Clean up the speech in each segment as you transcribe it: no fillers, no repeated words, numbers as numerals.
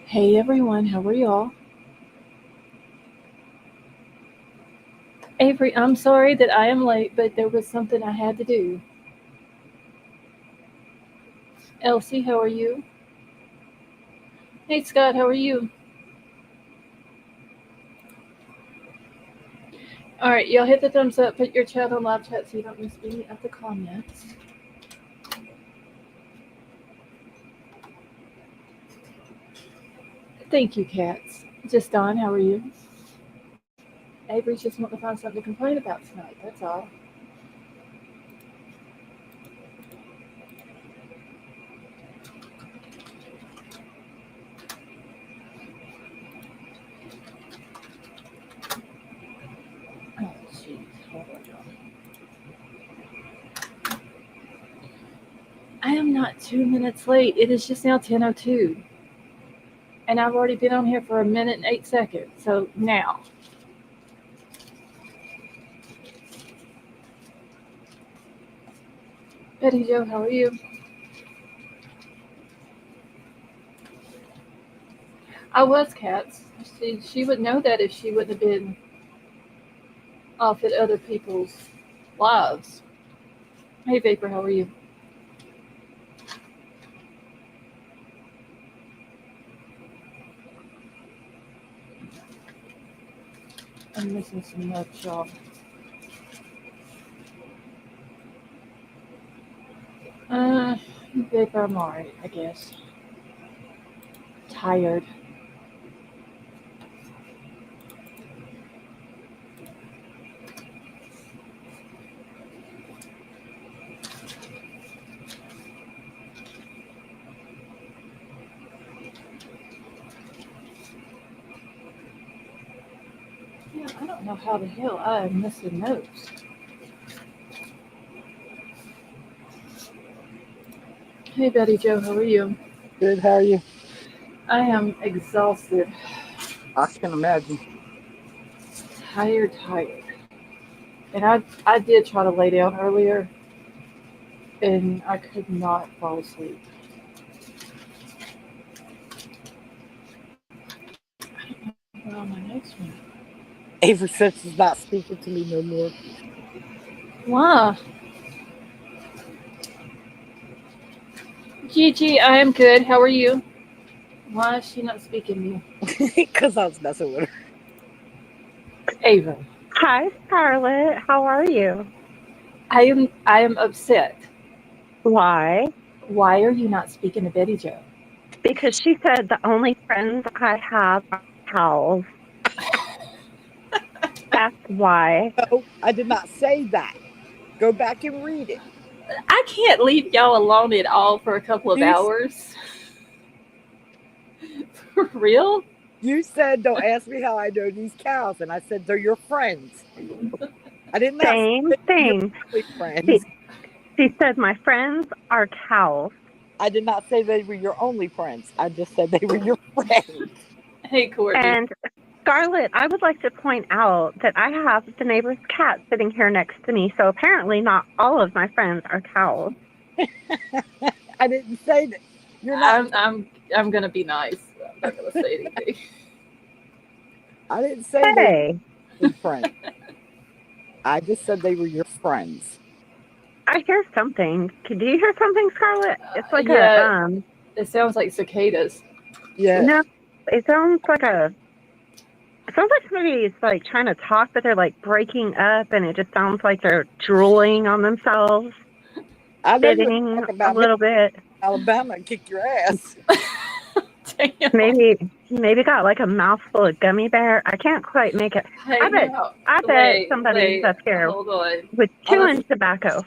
Hey everyone, how are y'all? Avery, I'm sorry that I am late, but there was something I had to do. Elsie, how are you? Hey Scott, how are you? Alright, y'all hit the thumbs up, put your chat on live chat so you don't miss any of the comments. Thank you, cats. Just Don, how are you? Avery's just wanting to find something to complain about tonight, that's all. Oh, jeez. Hold on, y'all. I am not 2 minutes late. It is just now 10:02. And I've already been on here for a minute and 8 seconds. So now. Betty Joe, how are you? I was cats. She would know that if she wouldn't have been off at other people's lives. Hey Vapor, how are you? I'm missing some notes, y'all. Uh, Vapor, I'm alright, I guess. Tired. Yeah, I don't know how the hell I am missing notes. Hey Betty Joe, how are you? Good, how are you? I am exhausted. I can imagine. Tired. And I did try to lay down earlier and I could not fall asleep. Where all my notes went. Avery says she's not speaking to me no more. Why? Gigi, I am good. How are you? Why is she not speaking to you? Because I was messing with her. Ava, Hi, Scarlett. How are you? I am upset. Why? Why are you not speaking to Betty Joe? Because she said the only friends I have are cows. That's why. No, I did not say that. Go back and read it. I can't leave y'all alone at all for a couple of You, hours. For real? you said, don't ask me how I know these cows. And I said, they're your friends. I did not Same say you're thing. only She, friends. she said my friends are cows. I did not say they were your only friends. I just said they were your friends. Hey, Courtney. And Scarlett, I would like to point out that I have the neighbor's cat sitting here next to me. So apparently not all of my friends are cows. I didn't say that. You're not. I'm gonna be nice. I'm not gonna say anything. I didn't say they Hey, were friends. I just said they were your friends. I hear something. Do you hear something, Scarlett? It's like Yeah, it sounds like cicadas. Yeah. no, it sounds like it sounds like somebody's like trying to talk, but they're like breaking up, and it just sounds like they're drooling on themselves, I know you're spitting talking a about me, little bit. Alabama, and kick your ass. Damn. Maybe got like a mouthful of gummy bear. I can't quite make it. Hey, I bet now, I bet somebody's up here hold on. with Let's chewing tobacco.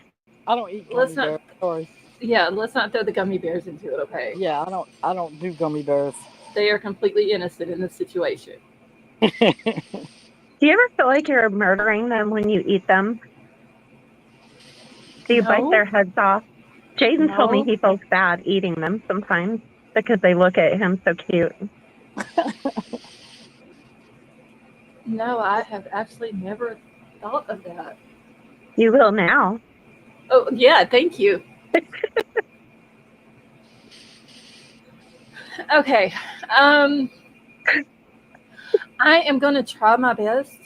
I don't eat let's gummy not. bears. Sorry. Yeah, let's not throw the gummy bears into it. Okay, Yeah, I don't do gummy bears. they are completely innocent in this situation. Do you ever feel like you're murdering them when you eat them? Do you bite No, their heads off? Jaden told me no, he feels bad eating them sometimes because they look at him so cute. no. I have actually never thought of that. You will now. Oh yeah, thank you. Okay, Um, I am going to try my best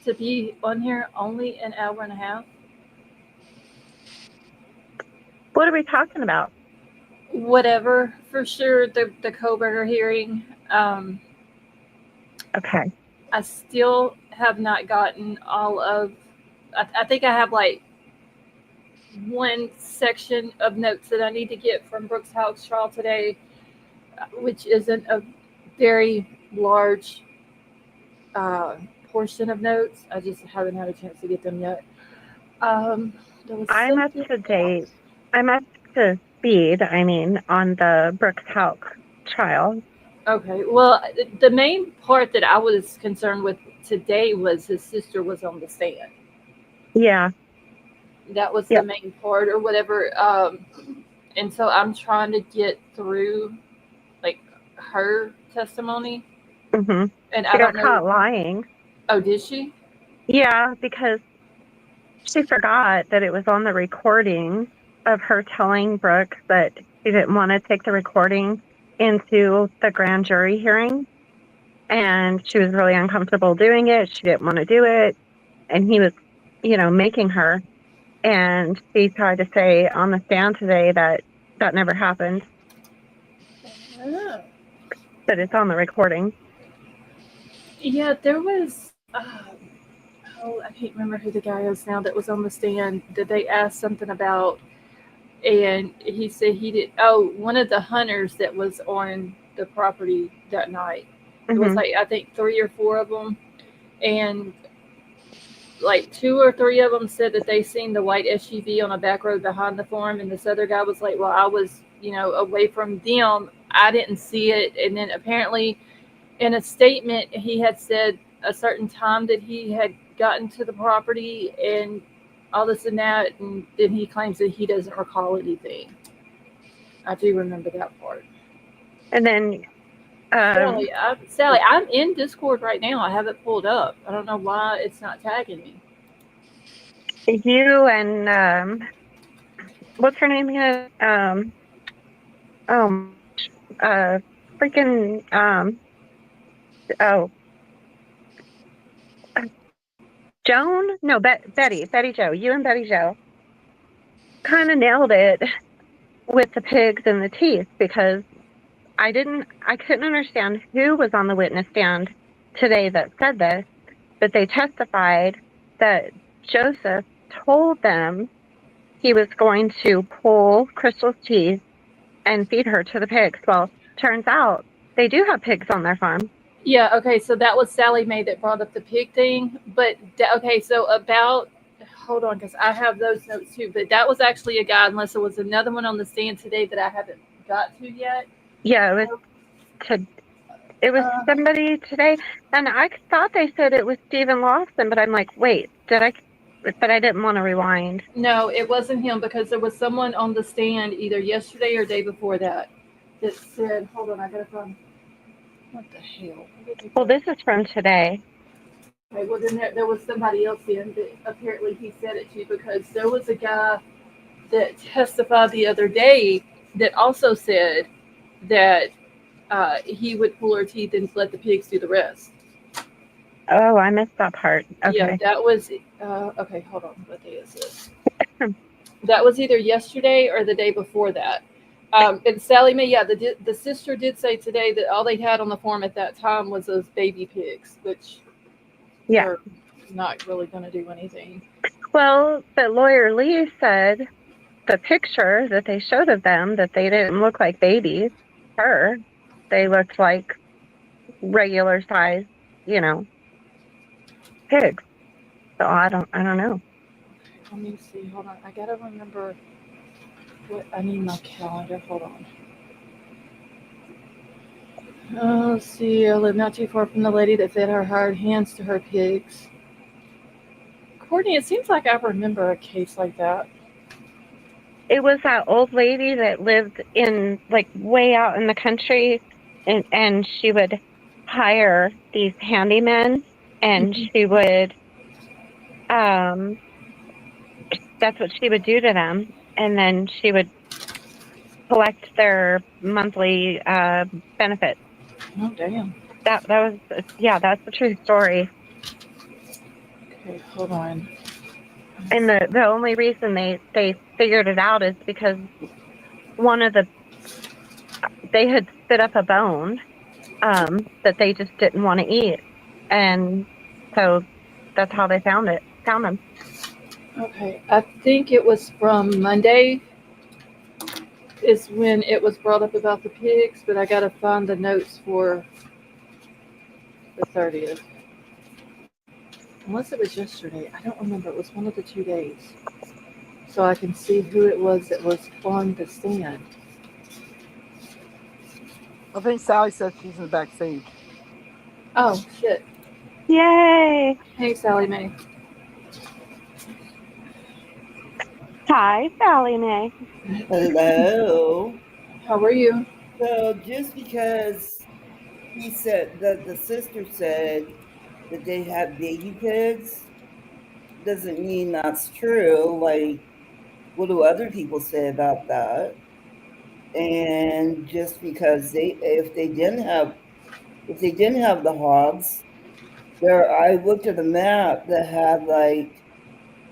to be on here only an hour and a half. What are we talking about? Whatever, for sure. The Koberger hearing. Okay. I still have not gotten all of. I think I have like one section of notes that I need to get from Brooks House trial today, which isn't a very large portion of notes. I just haven't had a chance to get them yet. There was I'm up something to date. I'm up to speed, on the Brooks Houck trial. Okay, well, the main part that I was concerned with today was his sister was on the stand. Yeah. That was the Yep. main part, or whatever. And so I'm trying to get through like her testimony, Mm-hmm. and She I got don't caught know. lying. Oh, did she? Yeah, because she forgot that it was on the recording of her telling Brooks that she didn't want to take the recording into the grand jury hearing. And she was really uncomfortable doing it. She didn't want to do it. And he was, making her. And she tried to say on the stand today that that never happened, Oh. that it's on the recording. Yeah, there was. I can't remember who the guy is now that was on the stand. That they asked something about, and he said he did. Oh, one of the hunters that was on the property that night. It was Mm-hmm. like I think 3 or 4 of them, and like 2 or 3 of them said that they seen the white SUV on a back road behind the farm, and this other guy was like, "Well, I was, away from them. I didn't see it." And then apparently, in a statement, he had said a certain time that he had gotten to the property and all this and that, and then he claims that he doesn't recall anything. I do remember that part. And then Sally, I'm in Discord right now. I have it pulled up. I don't know why it's not tagging me. you and what's her name again? Oh, freaking oh, Joan? No, Betty Joe. You and Betty Joe kind of nailed it with the pigs and the teeth, because I couldn't understand who was on the witness stand today that said this, but they testified that Joseph told them he was going to pull Crystal's teeth and feed her to the pigs. Well, turns out they do have pigs on their farm. Yeah, okay, so that was Sally Mae that brought up the pig thing. But, okay, so hold on, because I have those notes too. But that was actually a guy, unless there was another one on the stand today that I haven't got to yet. Yeah, it was somebody today, and I thought they said it was Stephen Lawson, but I'm like, wait, but I didn't want to rewind. No, it wasn't him, because there was someone on the stand either yesterday or day before that said, hold on, I gotta find, what the hell? Well, this is from today. Okay, well then there was somebody else in that apparently he said it to, because there was a guy that testified the other day that also said that he would pull her teeth and let the pigs do the rest. Oh, I missed that part. Okay. Yeah, that was okay. Hold on, what day is this? That was either yesterday or the day before that. And Sally Mae, yeah, the sister did say today that all they had on the farm at that time was those baby pigs, which are not really going to do anything. Well, but Lawyer Lee said the picture that they showed of them, that they didn't look like babies. They looked like regular size, pigs. So I don't know. Let me see. Hold on. I gotta remember what I need my calendar. Hold on. Let's see. I live not too far from the lady that fed her hired hands to her pigs. Courtney, it seems like I remember a case like that. It was that old lady that lived in, like, way out in the country, and she would hire these handymen, and she would, that's what she would do to them, and then she would collect their monthly benefits. Oh, damn. That was that's the true story. Okay, hold on. And the only reason they figured it out is because they had spit up a bone that they just didn't want to eat, and so that's how they found him. Okay, I think it was from Monday is when it was brought up about the pigs, but I gotta find the notes for the 30th. Unless it was yesterday. I don't remember. It was one of the 2 days. So I can see who it was that was on the stand. I think Sally said she's in the back seat. Oh, shit. Yay! Hey, Sally Mae. Hi, Sally Mae. Hello. How are you? So just because he said that the sister said that they have baby pigs doesn't mean that's true. Like, what do other people say about that? And just because if they didn't have the hogs, I looked at a map that had like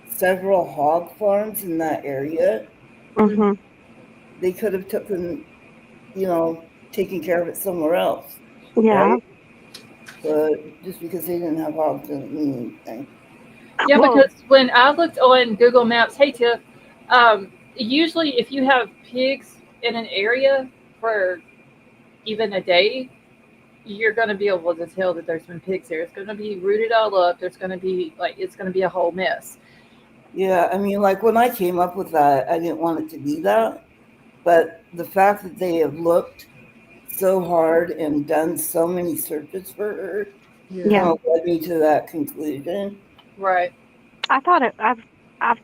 several hog farms in that area. Hmm. They could have taken care of it somewhere else, Yeah. right? But just because they didn't have hogs doesn't mean anything. Yeah, Well, because when I looked on Google Maps, hey Tiff, usually if you have pigs in an area for even a day, you're going to be able to tell that there's been pigs there. It's going to be rooted all up. There's going to be it's going to be a whole mess. Yeah, I mean, like when I came up with that, I didn't want it to be that. But the fact that they have looked so hard and done so many searches for her Yeah. led me to that conclusion. Right. I thought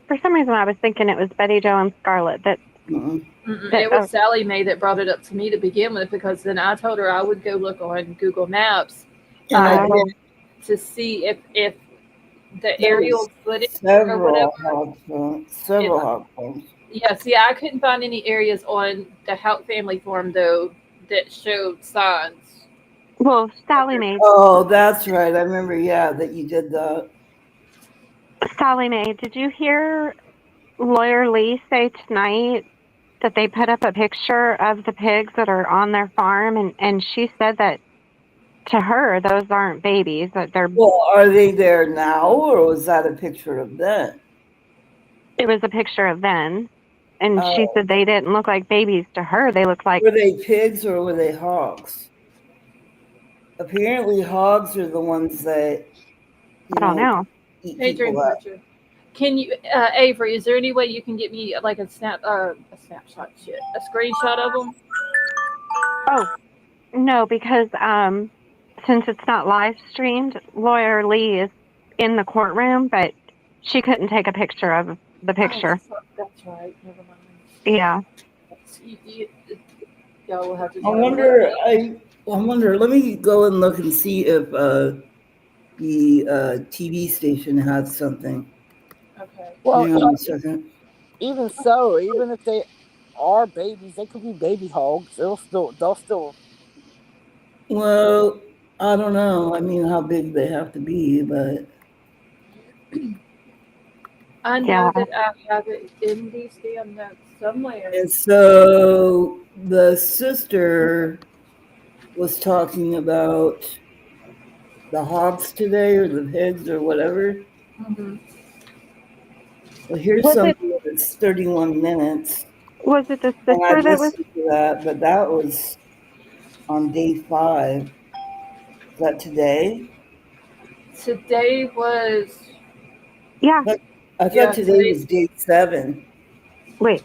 for some reason I was thinking it was Betty Jo and Scarlett that Mm-mm. It was Sally Mae that brought it up to me to begin with, because then I told her I would go look on Google Maps And I did to see if the aerial footage or several whatever. hog farms. Yeah, see, I couldn't find any areas on the Hout family farm though that showed signs. well, Sally Mae. Oh, that's right. I remember. Yeah, that you did that. Sally Mae, did you hear Lawyer Lee say tonight that they put up a picture of the pigs that are on their farm, and she said that to her those aren't babies, that they're. Well, are they there now, or was that a picture of then? It was a picture of then, and she Oh. said they didn't look like babies to her. They looked like. Were they pigs or were they hogs? Apparently, hogs are the ones that I don't know. eat Hey, people Dream up. Catcher. Can you, Avery? Is there any way you can get me like a snapshot, shit, a screenshot of them? Oh no, because since it's not live streamed, Lawyer Lee is in the courtroom, but she couldn't take a picture of the picture. Oh, fuck, that's right. Never mind. Yeah. Y'all will have to. I wonder. Let me go and look and see if the TV station has something. Okay. Well, Hang on a second. even so, even if they are babies, they could be baby hogs. They'll still. Well, I don't know. I mean, how big they have to be, but I know Yeah. that I have it in these damn notes somewhere. and so the sister was talking about the hogs today, or the pigs, or whatever. Mhm. Well, here's Was it something that's 31 minutes. was it the And I sister that was? listened to that, but that was on day 5. Is that today? Today was. Yeah. I thought Yeah, today was day 7. Wait.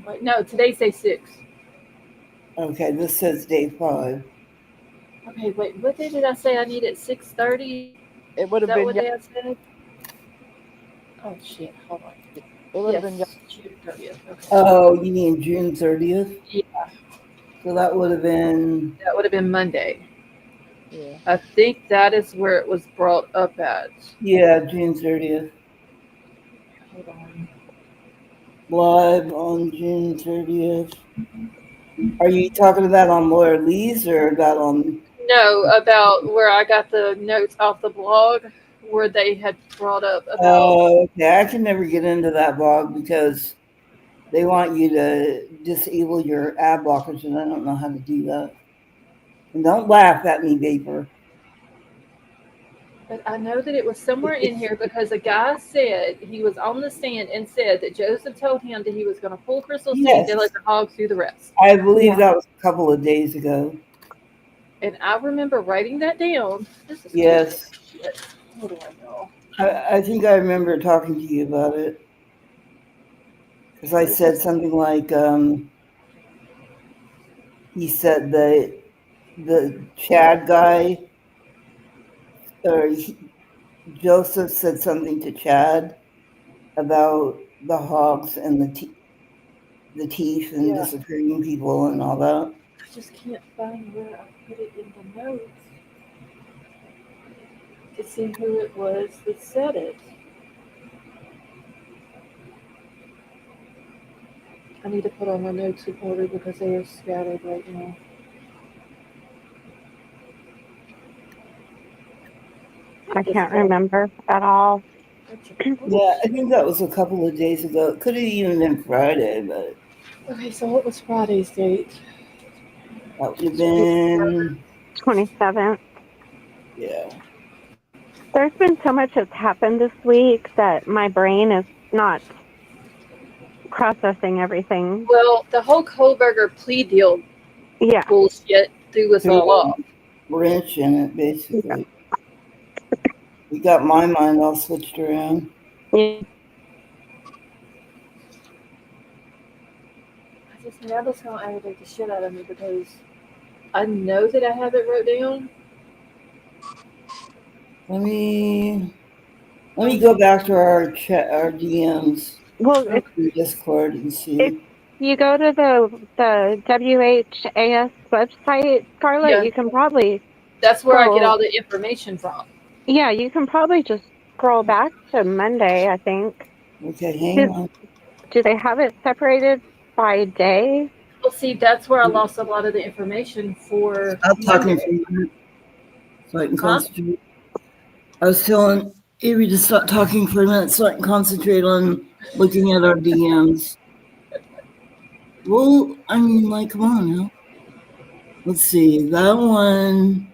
Wait, no, today's day 6. Okay, this says day 5. Okay, wait. What day did I say I needed? 6:30. It would Is have that been. what day I said? Oh shit! Hold on. It would have been. Yes, June 30th. Okay. Oh, you mean June 30th? Yeah, So that would have been. that would have been Monday. Yeah. I think that is where it was brought up at. Yeah, June 30th. Hold on. live on June 30th. Are you talking about on Laura Lee's or about on? No, about where I got the notes off the blog where they had brought up about. Oh, okay. I can never get into that blog because they want you to disable your ad blockers, and I don't know how to do that. And don't laugh at me, Vapor. But I know that it was somewhere in here because a guy said he was on the stand and said that Joseph told him that he was going to pull Crystal's teeth Yes. and let the hogs do the rest. I believe Yeah. that was a couple of days ago. And I remember writing that down. This is Yes. shit. What do I know? I think I remember talking to you about it. Because I said something like, he said that the Chad guy, or Joseph said something to Chad about the hogs and the teeth and Yeah. disappearing people and all that. I just can't find where I put it in the notes to see who it was that said it. I need to put on my notes in order because they are scattered right now. I can't remember at all. Yeah, I think that was a couple of days ago. It could have even been Friday, but Okay, so what was Friday's date? that would have been, 27th. yeah. There's been so much that's happened this week that my brain is not processing everything. Well, the whole Kohlberger plea deal Yeah. bullshit threw us all off. Wrench in it, basically. You got my mind all switched around. Yeah. Now that's going to aggravate the shit out of me because I know that I have it wrote down. Let me go back to our DMs, Well, if in Discord, and see. you go to the WHAS website, Scarlett, Yeah. you can probably, That's where I get Oh. all the information from. yeah, you can probably just scroll back to Monday, I think. Okay, hang on. Do they have it separated by day? Well, see, that's where I lost a lot of the information for Stop talking for Monday. a minute so I can Huh? concentrate. I was telling Avery to stop talking for a minute so I can concentrate on looking at our DMs. Well, I mean, like, come on now. Let's see. That one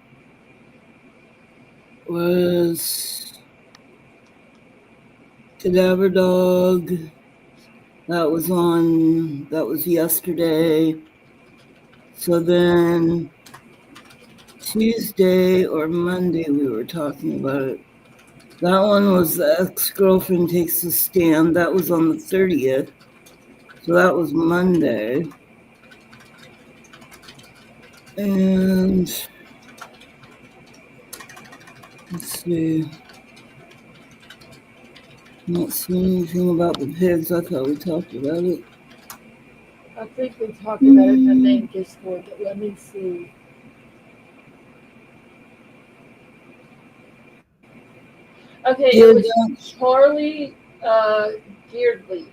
was Cadaver Dog. That was yesterday. So then Tuesday or Monday we were talking about it. That one was the ex-girlfriend takes a stand. That was on the 30th. So that was Monday. And let's see. Not seeing anything about the pigs. I thought we talked about it. I think we talked about it in the main Discord, but let me see. Okay, Yeah, it was Charlie Geardley.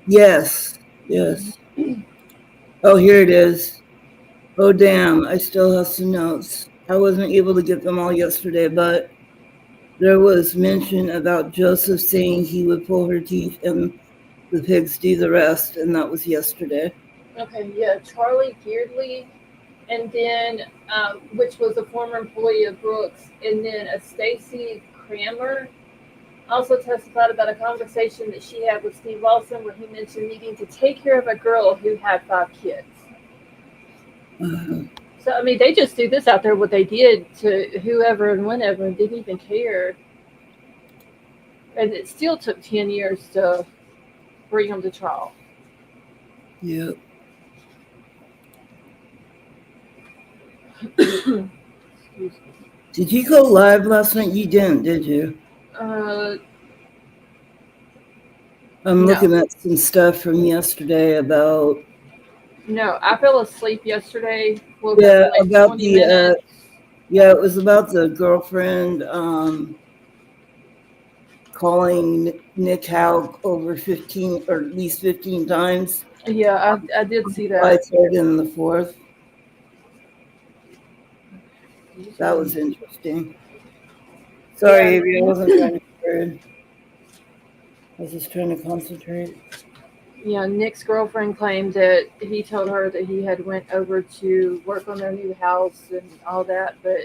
Yes. Oh, here it is. Oh, damn. I still have some notes. I wasn't able to get them all yesterday, but there was mention about Joseph saying he would pull her teeth and the pigs do the rest, and that was yesterday. Okay, yeah, Charlie Geardley, and then which was a former employee of Brooks, and then a Stacy Kramer also testified about a conversation that she had with Steve Lawson where he mentioned needing to take care of a girl who had 5 kids. So, I mean, they just do this out there, what they did to whoever and whenever, and didn't even care. And it still took 10 years to bring them to trial. Yep. Excuse me. Did you go live last night? You didn't, did you? I'm No. looking at some stuff from yesterday about No, I fell asleep yesterday. Woke Yeah, up for like about 20 the, minutes. yeah, it was about the girlfriend, calling Nick Howe over 15 or at least 15 times. Yeah, I did see July that. 3rd and the 4th. That was interesting. Sorry, Yeah. Avery, I wasn't trying to be rude. I was just trying to concentrate. Yeah, Nick's girlfriend claimed that he told her that he had went over to work on their new house and all that, but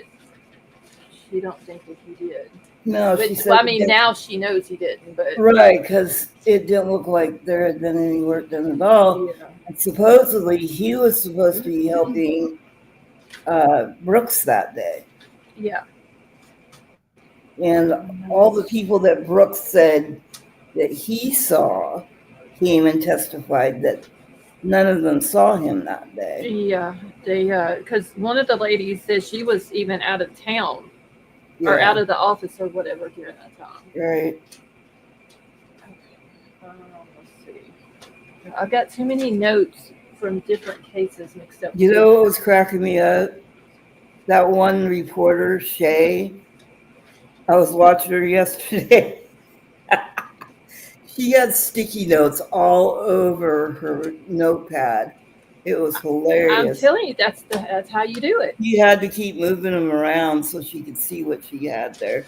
she don't think that he did. No, But she said. well, I mean, now she knows he didn't. But Right, because it didn't look like there had been any work done at all. yeah, And supposedly, he was supposed to be helping Brooks that day. yeah, And all the people that Brooks said that he saw came and testified that none of them saw him that day. yeah. They because one of the ladies said she was even out of town or Yeah, out of the office or whatever during that time. right. Let's see. I've got too many notes from different cases mixed up. You know what was cracking me up? That one reporter, Shay. I was watching her yesterday. She had sticky notes all over her notepad. It was I'm hilarious. telling you, that's how you do it. She had to keep moving them around so she could see what she had there.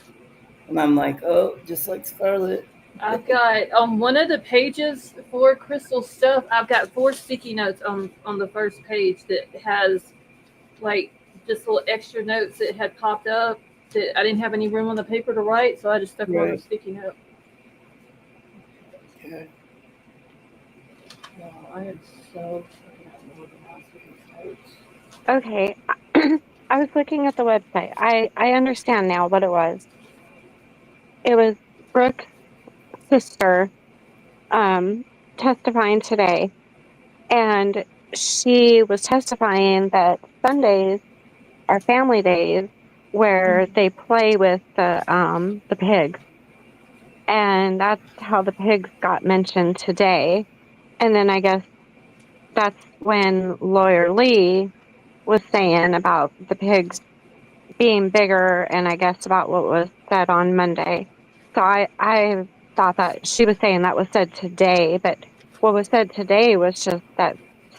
And I'm like, oh, just like Scarlett. I've got on one of the pages for Crystal stuff. I've got 4 sticky notes on the first page that has like just little extra notes that had popped up that I didn't have any room on the paper to write, so I just stuck them on a Right. sticky note. Okay. Wow, I am so fucking organized with these notes. Okay. I was looking at the website. I understand now what it was. It was Brooke's sister testifying today, and she was testifying that Sundays are family days where they play with the pigs, and that's how the pigs got mentioned today. And then I guess that's when Lawyer Lee was saying about the pigs being bigger, and I guess about what was said on Monday. So I thought that she was saying that was said today, but what was said today was just that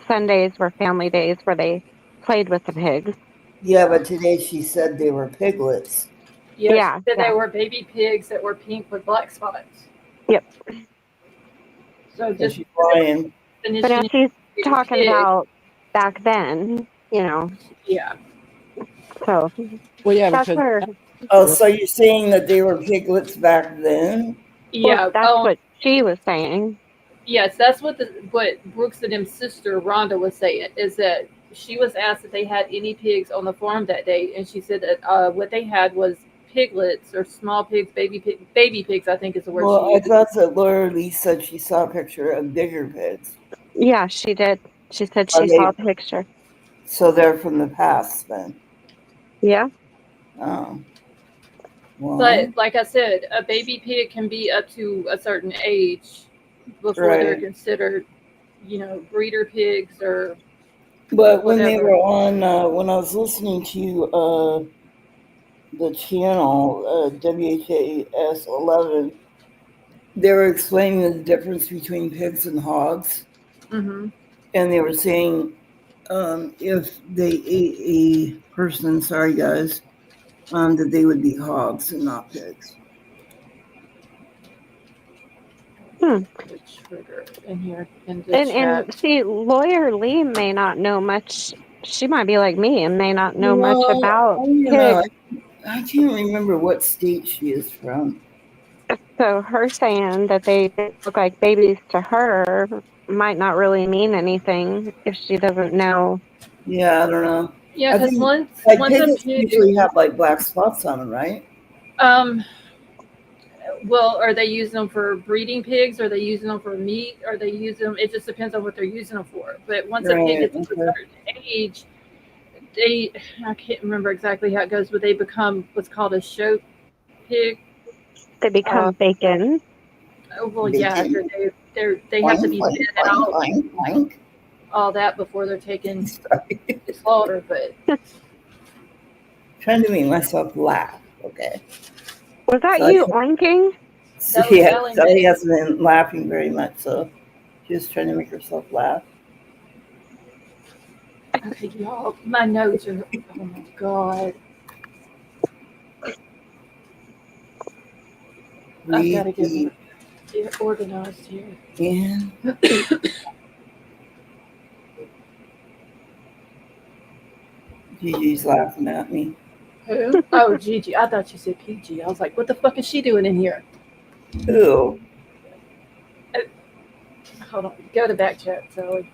Sundays were family days where they played with the pigs. Yeah, but today she said they were piglets. Yeah, Yeah, she said yeah. they were baby pigs that were pink with black spots. Yep. So And just she's lying. But now she's talking pig. about back then, Yeah. so Well, yeah, that's because where, Oh, so you're saying that they were piglets back then? Yeah. well, that's what she was saying. Yes, that's what Brooks and him's sister Rhonda was saying, is that she was asked if they had any pigs on the farm that day, and she said that what they had was piglets or small pigs, baby pigs, I think is the word Well, she I used. thought that Laura Lee said she saw a picture of bigger pigs. Yeah, she did. She said Are she they- saw a picture. So they're from the past then. Yeah. Oh. Well, But like I said, a baby pig can be up to a certain age before they're Right. considered, breeder pigs or but when they whatever. were on, when I was listening to the channel, WHAS 11, they were explaining the difference between pigs and hogs. Mm-hmm. And they were saying if they ate a person, sorry guys, that they would be hogs and not pigs. The trigger in here in the And chat. see, Lawyer Lee may not know much. She might be like me and may not know much Well, about I don't know. pigs. I can't remember what state she is from. So her saying that they look like babies to her might not really mean anything if she doesn't know. Yeah, I don't know. Yeah, I because think, once Like a piglets pig, usually have like black spots on them, right? well, are they using them for breeding pigs? Are they using them for meat? Are they using them? It just depends on what they're using them for. But once a pig Right, gets to a okay. certain age, I can't remember exactly how it goes, but they become what's called a show pig. They become bacon. Oh, well, yeah, Bacon. they have to be Boing, fed boing, out, boing, boing. all that before they're taken to slaughter. But Trying to make myself laugh. Okay. Was that So you oinking? So, That was yeah, Sally Sally Mae. hasn't been laughing very much, so she was trying to make herself laugh. Okay, y'all, my notes are. Oh my god, I've got to Breathe get organized here. in. Gigi's laughing at me. Who? Oh, Gigi. I thought you said PG. I was like, what the fuck is she doing in here? Who? Hold on. Go to back chat, Sally.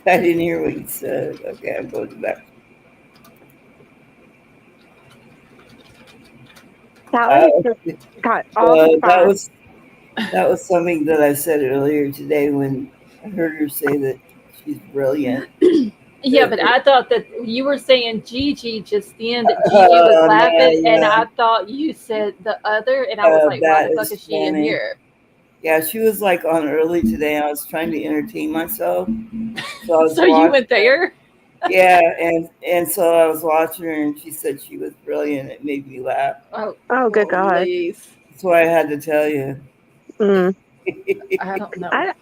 I didn't hear what you said. Okay, I'm going back. Sally just got all the fun. That was something that I said earlier today when I heard her say that she's brilliant. Yeah, but I thought that you were saying Gigi just then, that Gigi was Oh, laughing, no, and yeah. I thought you said the other, and I was like, why That the fuck is is she in funny. here? Yeah, she was like on early today. I was trying to entertain myself, so I was So you watching. went there? Yeah, and so I was watching her, and she said she was brilliant. It made me laugh. Oh, good God. Please. That's why I had to tell you. Mm. I don't know. I don't know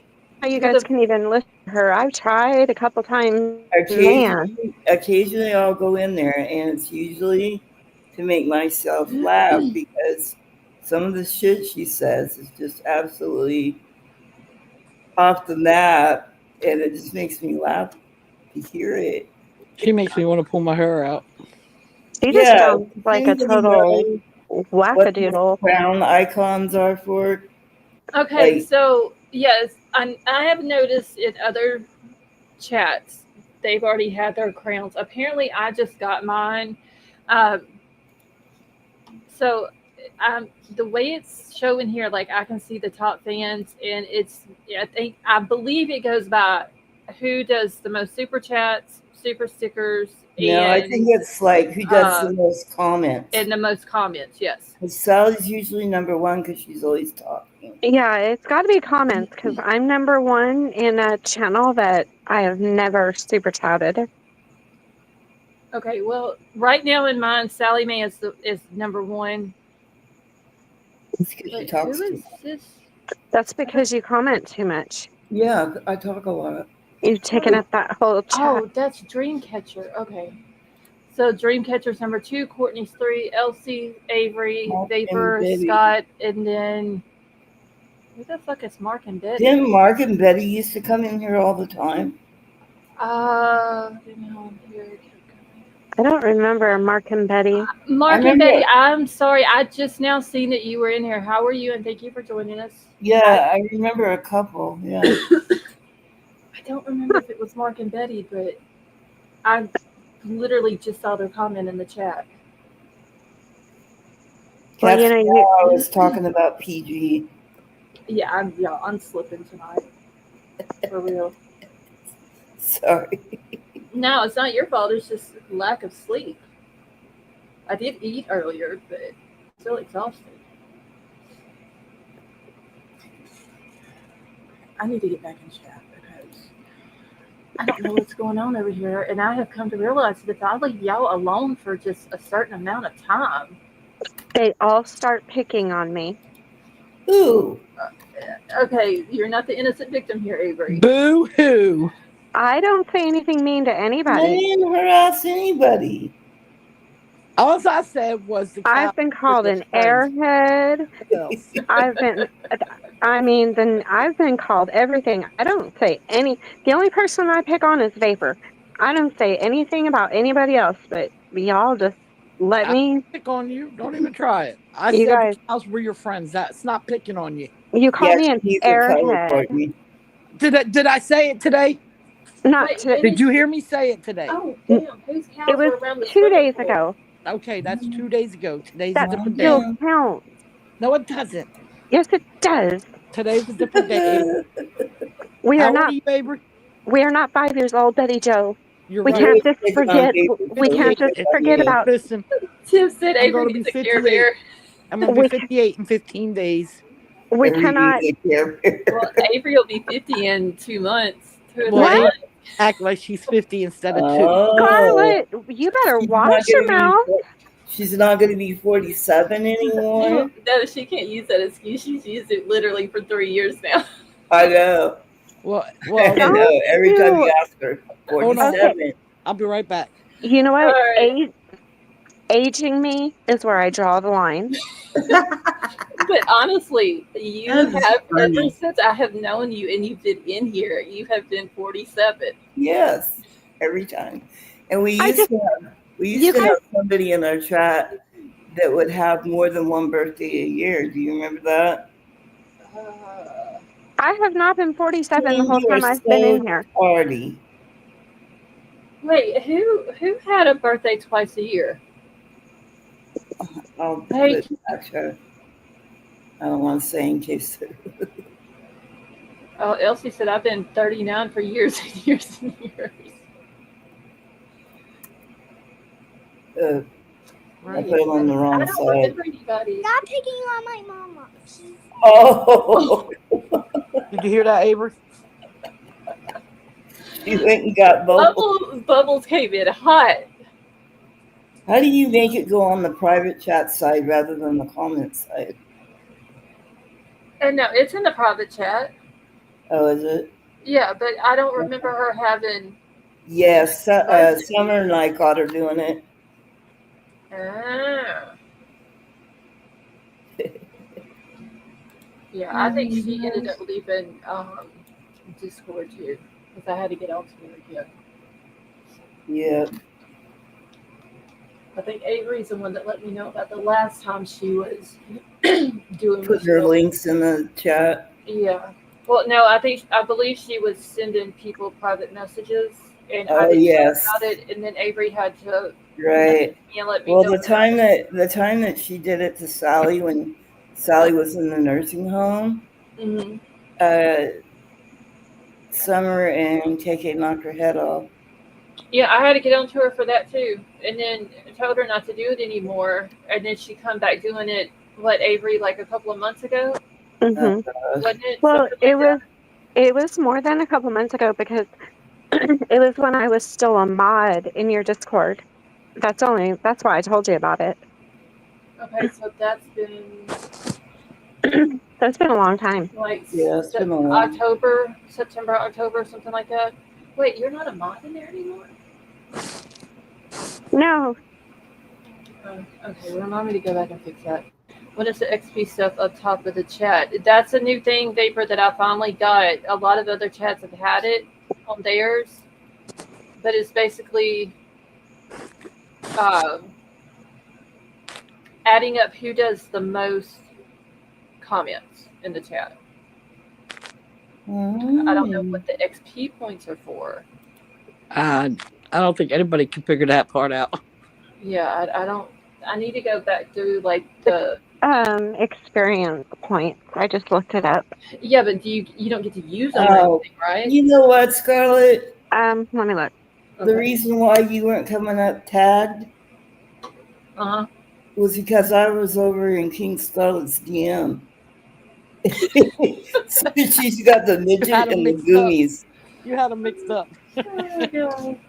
how you guys can even listen to her. I've tried a couple times. Man. Occasionally I'll go in there, and it's usually to make myself laugh because some of the shit she says is just absolutely off the map, and it just makes me laugh to hear it. She makes me want to pull my hair out. She just sounds like a Does total anybody know what the wackadoodle. crown icons are for? Okay, Like- so yes, I have noticed in other chats they've already had their crowns. Apparently, I just got mine. So the way it's showing here, like I can see the top fans, and I believe it goes by who does the most super chats, super stickers. No, I think it's like who does the most comments. And the most comments, yes. Sally's usually number one because she's always talking. Yeah, it's got to be comments because I'm number one in a channel that I have never super chatted. Okay, well, right now in mine, Sally Mae is number one. It's because she talks Who too is much. this? That's because you comment too much. Yeah, I talk a lot. You've taken up that whole chat. Oh, that's Dreamcatcher. Okay. So Dreamcatcher's number 2, Courtney's 3, Elsie, Avery, Mark Vapor, and Betty. Scott, and then who the fuck is Mark and Betty? Didn't Mark and Betty used to come in here all the time? I don't remember Mark and Betty. Mark and remember- Betty, I'm sorry. I just now seen that you were in here. How are you? And thank you for joining us. Yeah, I remember a couple. Yeah. I don't remember if it was Mark and Betty, but I literally just saw their comment in the chat. Well, That's you know, why I was talking about PG. Yeah, I'm slipping tonight. For real. Sorry. No, it's not your fault. It's just lack of sleep. I did eat earlier, but still exhausted. I need to get back in chat because I don't know what's going on over here. And I have come to realize that if I leave y'all alone for just a certain amount of time, they all start picking on me. Ooh. okay, you're not the innocent victim here, Avery. Boo hoo. I don't say anything mean to I anybody. didn't harass anybody. All I said was the I've been called an airhead. I've been called everything. I don't say any. The only person I pick on is Vapor. I don't say anything about anybody else, but y'all just let me. Pick on you. Don't even try it. I You said guys- because we're your friends. That's not picking on you. You call me an he's a color airhead. Courtney. Did I say it today? Not Wait, today. Did you hear me say it today? Oh, damn. Whose cows It was were around the 2 swimming days pool? ago. Okay, that's 2 days ago. Today's a That different day. still counts. No, it doesn't. Yes, it does. Today's a different day. We How are old not. are you, Avery? We are not 5 years old, Betty Joe. You're We right. can't just It's on forget. paper. We can't just forget about. Listen, Tim said I'm gonna Avery be needs a 58. Care Bear. I'm going to We be 58 in 15 days. We Every cannot. day they care. Well, Avery will be 50 in 2 months. What? Act like she's 50 instead of 2. Oh. Scarlett, you better She's watch not your giving me mouth. credit. she's not going to be 47 anymore. No, she can't use that excuse. She's used it literally for 3 years now. I know. Well, I well, know. Every time you you- ask her, Hold on. 47. I'll be right back. You know what? Alright. Aging me is where I draw the line. But honestly, you That is have, ever funny. since I have known you and you've been in here, you have been 47. Yes, every time. And we I used just- to have you guys- have somebody in our chat that would have more than one birthday a year. Do you remember that? I have not been 47 the whole You are time I've been so in here. tardy. Wait, who had a birthday twice a year? I'll Hey. put back her. I don't want to say in case. Oh, Elsie said I've been 39 for years and years and years. I put it on the I wrong don't side. remember anybody. Stop picking on my mama. Oh, Did you hear that, Avery? you went and got bubble. Bubbles came in hot. How do you make it go on the private chat side rather than the comment side? And no, it's in the private chat. Oh, is it? Yeah, but I don't remember her having. Yes, Summer and I caught her doing it. Ah. Yeah, I think she ended up leaving Discord too, because I had to get onto it again. Yeah. I think Avery's the one that let me know about the last time she was doing. Put her links in the chat. Yeah. Well, no, I believe she was sending people private messages, and I Oh, didn't yes. know about it, and then Avery had to Right. let me Well, know. the time that she did it to Sally when Sally was in the nursing home, Mhm. Summer and KK knocked her head off. Yeah, I had to get onto her for that too, and then told her not to do it anymore, and then she come back doing it. What, Avery, like a couple of months ago, hmm wasn't it? Well, Something like it was more than a couple months ago because it was when I was still a mod in your Discord. That's why I told you about it. that? Okay, so that's been That's been a long time. like Yeah, it's been a long- September, October, something like that. Wait, you're not a mod in there anymore? No, Oh, okay, remind me to go back and fix that. What is the XP stuff up top of the chat? That's a new thing, Vapor, that I finally got. A lot of other chats have had it on theirs, but it's basically adding up who does the most comments in the chat. I don't know what the XP points are for. I don't think anybody can figure that part out. Yeah, I don't. I need to go back through like the. experience points. I just looked it up. Yeah, but you don't get to use them or Oh. anything, right? You know what, Scarlett? Let me look. The reason why you weren't coming up tagged Uh-huh. was because I was over in King Scarlett's DM. So she's got the midget Had 'em and the mixed up. goomies. You had them mixed up. Oh, God.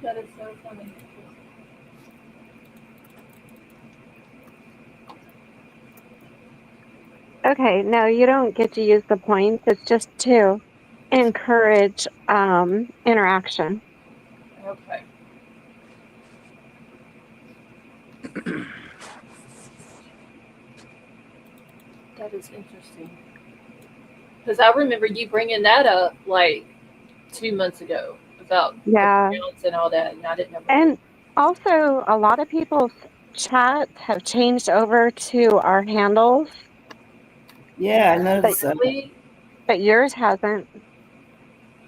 That is so funny. Okay, no, you don't get to use the points. It's just to encourage interaction. Okay. That is interesting. Because I remember you bringing that up like 2 months ago about Yeah. accounts and all that, and I didn't know. And also, a lot of people's chats have changed over to our handles, Yeah, I noticed that. Basically, but yours hasn't.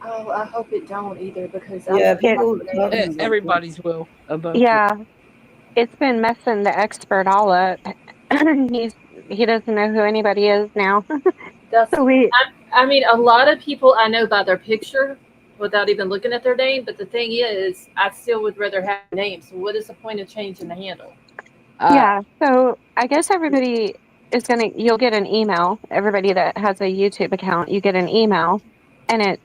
oh, I hope it don't either because Yeah, I'm people not- talking about Everybody's will. Eventually. Yeah, it's been messing the expert all up. He doesn't know who anybody is now. That's So we I mean, a lot of people I know by their picture without even looking at their name. But the thing is, I still would rather have a name. So what is the point of changing the handle? yeah. So I guess everybody is you'll get an email. Everybody that has a YouTube account, you get an email, and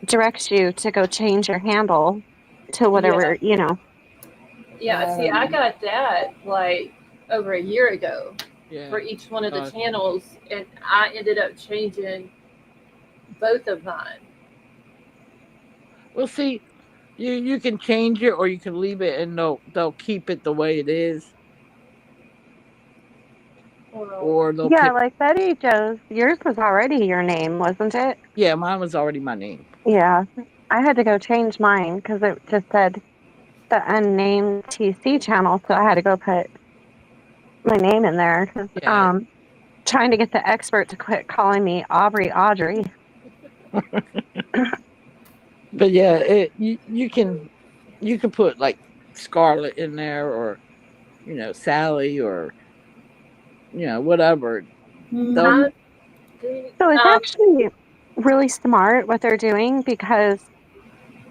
directs you to go change your handle to whatever, you know. Yeah, see, I got that like over a year ago Yeah. for each one of the Uh, channels, and I ended up changing both of mine. Well, see, you can change it or you can leave it, and they'll keep it the way it is, Well, or they'll Yeah, pick. like Betty Joe's, yours was already your name, wasn't it? Yeah, mine was already my name. Yeah. I had to go change mine because it just said the unnamed TC channel, so I had to go put my name in there. 'Cause, Yeah, trying to get the expert to quit calling me Aubrey Audrey. but yeah, you can put like Scarlett in there, or Sally, or whatever. They'll I think, So it's actually really smart what they're doing because,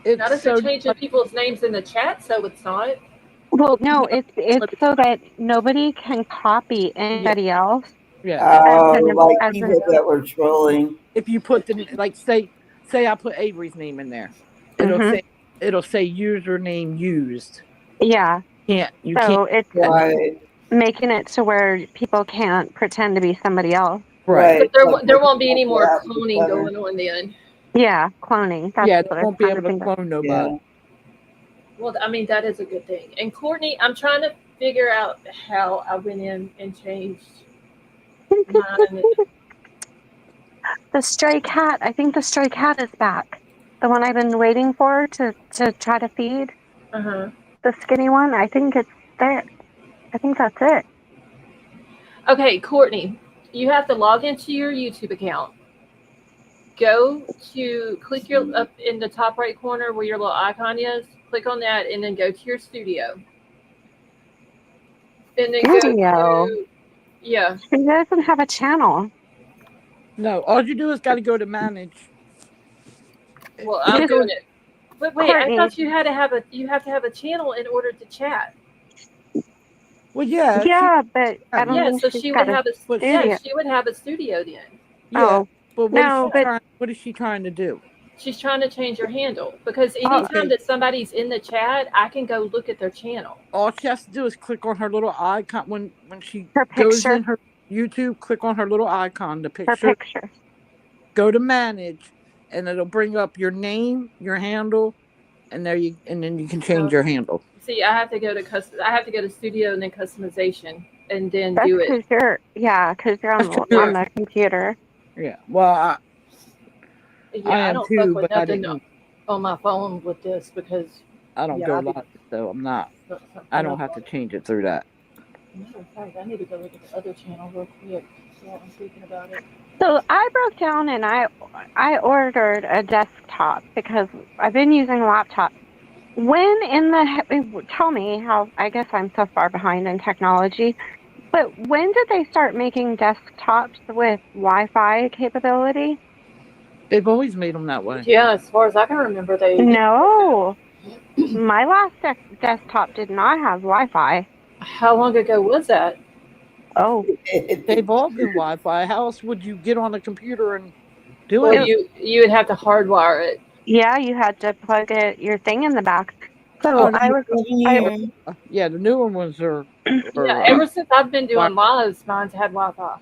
it's not if they're so changing people's names in the chat, so it's not. well, no, it's so that nobody can copy yeah, anybody else yeah. Like as people that were trolling. If you put the like say I put Avery's name in there, it'll hmm say it'll say username used. yeah. You can't So it's Right. making it to where people can't pretend to be somebody else. right. But Like there won't be any what more happened to cloning Connor. going on then. Yeah, cloning. That's Yeah, they what I was won't be trying to able to think of. clone nobody. Yeah. Well, I mean, that is a good thing. And Courtney, I'm trying to figure out how I went in and changed mine. The stray cat. I think the stray cat is back. The one I've been waiting for to try to feed. Uh-huh. The skinny one. I think it's there. I think that's it. Okay, Courtney, you have to log into your YouTube account. Go to click your up in the top right corner where your little icon is. Click on that, and then go to your studio. And then go Studio. to yeah. She doesn't have a channel. No, all you do is got to go to manage. Well, I'm Just- doing it. But wait, Courtney. I thought you have to have a channel in order to chat. Well, yeah, Yeah, but I don't Yeah, think so she's she got would a have a But yeah, studio. she would have a studio then. yeah. Oh, But no, but what is she trying to do? She's trying to change her handle because Oh, anytime okay. that somebody's in the chat, I can go look at their channel. All she has to do is click on her little icon when she her goes picture. in her YouTube. Click on her little icon, the Her picture. picture. Go to manage, and it'll bring up your name, your handle, and then you can change your handle. See, I have to go to I have to go to studio and then customization and then That's do it. because you're on That's on the computer. Yeah. Well, I Yeah, I am don't too, fuck with but I nothing didn't. on my phone with this because I don't yeah, go I be- live, so I'm not. something I don't up have to on it. change it through that. Matter of fact, I need to go look at the other channel real quick while I'm thinking about it. So I broke down and I ordered a desktop because I've been using a laptop. When in the tell me how I guess I'm so far behind in technology, but when did they start making desktops with Wi-Fi capability? They've always made them that way. Yeah, as far as I can remember, they No, my last desktop did not have Wi-Fi. How long ago was that? Oh, They've all been Wi-Fi. How else would you get on a computer and do Well, it? you would have to hardwire it. yeah, you had to plug your thing in the back. So Oh, no, I was Yeah, the newer ones are. Yeah, ever since I've been doing lives, mine's had Wi-Fi.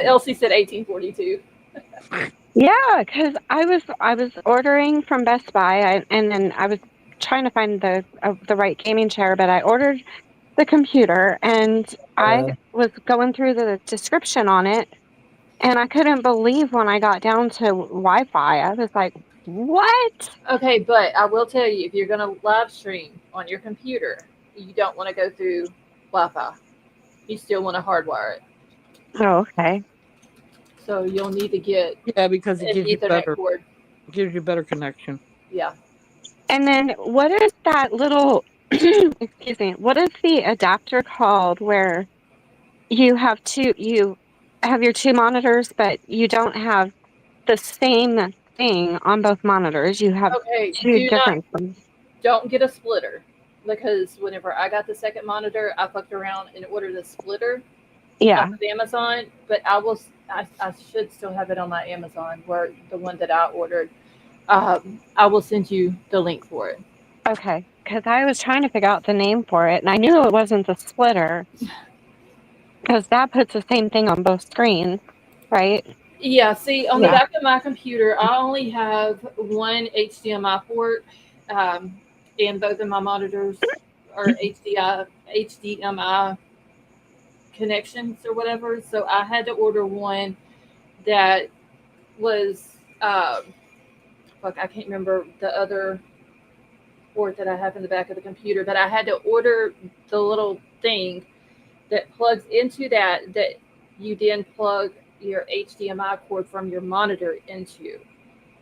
Elsie said 1842. yeah, because I was ordering from Best Buy, and then I was trying to find the right gaming chair, but I ordered the computer, and I was going through the description on it, and I couldn't believe when I got down to Wi-Fi. I was like, "What?" Okay, but I will tell you, if you're going to live stream on your computer, you don't want to go through Wi-Fi. You still want to hardwire it. Oh, okay. So you'll need to get because it an gives you Ethernet cord. better connection. Yeah. And then what is that little? Excuse me. What is the adapter called where you have your two monitors, but you don't have the same thing on both monitors. You have Okay, two different ones. don't get a splitter because whenever I got the second monitor, I fucked around and ordered a splitter Yeah. off of Amazon, but I should still have it on my Amazon where the one that I ordered. I will send you the link for it. Okay, because I was trying to figure out the name for it, and I knew it wasn't the splitter, because that puts the same thing on both screens, right? Yeah, see, on the Yeah. back of my computer, I only have one HDMI port, and both of my monitors are HDMI connections or whatever. So I had to order one that was, fuck, I can't remember the other port that I have in the back of the computer, but I had to order the little thing that plugs into that you then plug your HDMI cord from your monitor into.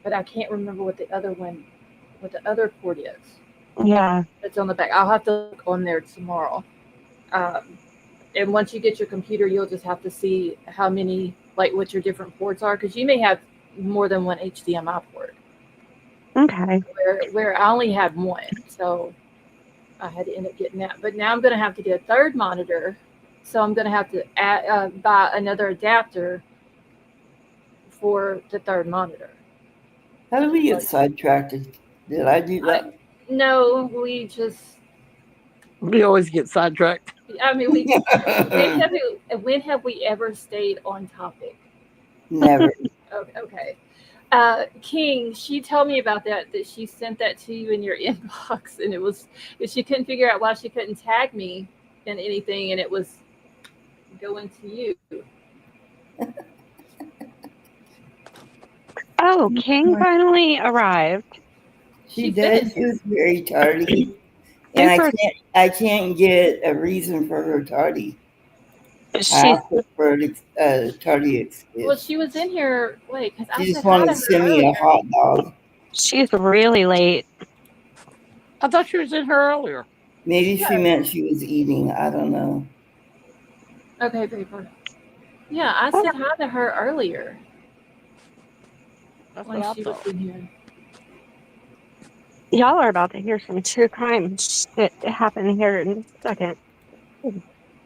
But I can't remember what the other port is Yeah. that's on the back. I'll have to look on there tomorrow. And once you get your computer, you'll just have to see how many, like what your different ports are, because you may have more than one HDMI port. Okay. Where I only had one, so I had to end up getting that. But now I'm going to have to get a third monitor, so I'm going to have to buy another adapter for the third monitor. How did we get sidetracked? Did I do that? No, We always get sidetracked. I mean, when have we ever stayed on topic? Never. Okay. King, she told me about that she sent that to you in your inbox, and she couldn't figure out why she couldn't tag me in anything, and it was going to you. Oh, King finally arrived. She did. She was very tardy, and I can't get a reason for her tardy. I asked for a tardy excuse. Well, she was in here. Wait, because she just wanted to send me a hot dog. She's really late. I thought she was in here earlier. Maybe she meant she was eating. I don't know. Okay, paper. Yeah, I said hi to her earlier. That's when what she I was thought. in here. Y'all are about to hear some true crime shit happen here in a second.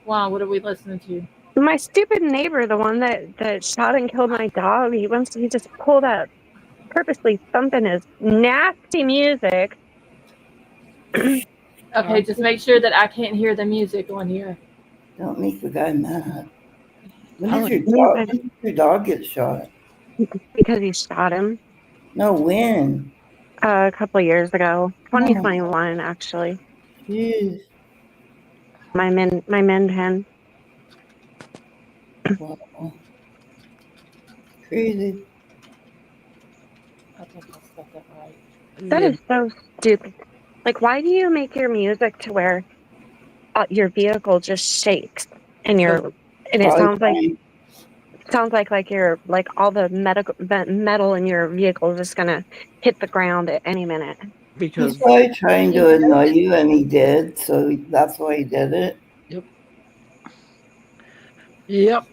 Wow, what are we listening to? My stupid neighbor, the one that shot and killed my dog, he just pulled up, purposely thumping his nasty music. Okay, just make sure that I can't hear the music on here. Don't make the guy mad. When Oh, did your dog get shot? Because he shot him. No, when? A couple of years ago, 2021, actually. Jeez. My men hen. Wow. Crazy. I think I spelled that right. That is so stupid. Like, why do you make your music to where your vehicle just shakes and it sounds like you're like all the metal in your vehicle is just gonna hit the ground at any minute. Because he's probably trying to annoy you, and he did, so that's why he did it. Yep.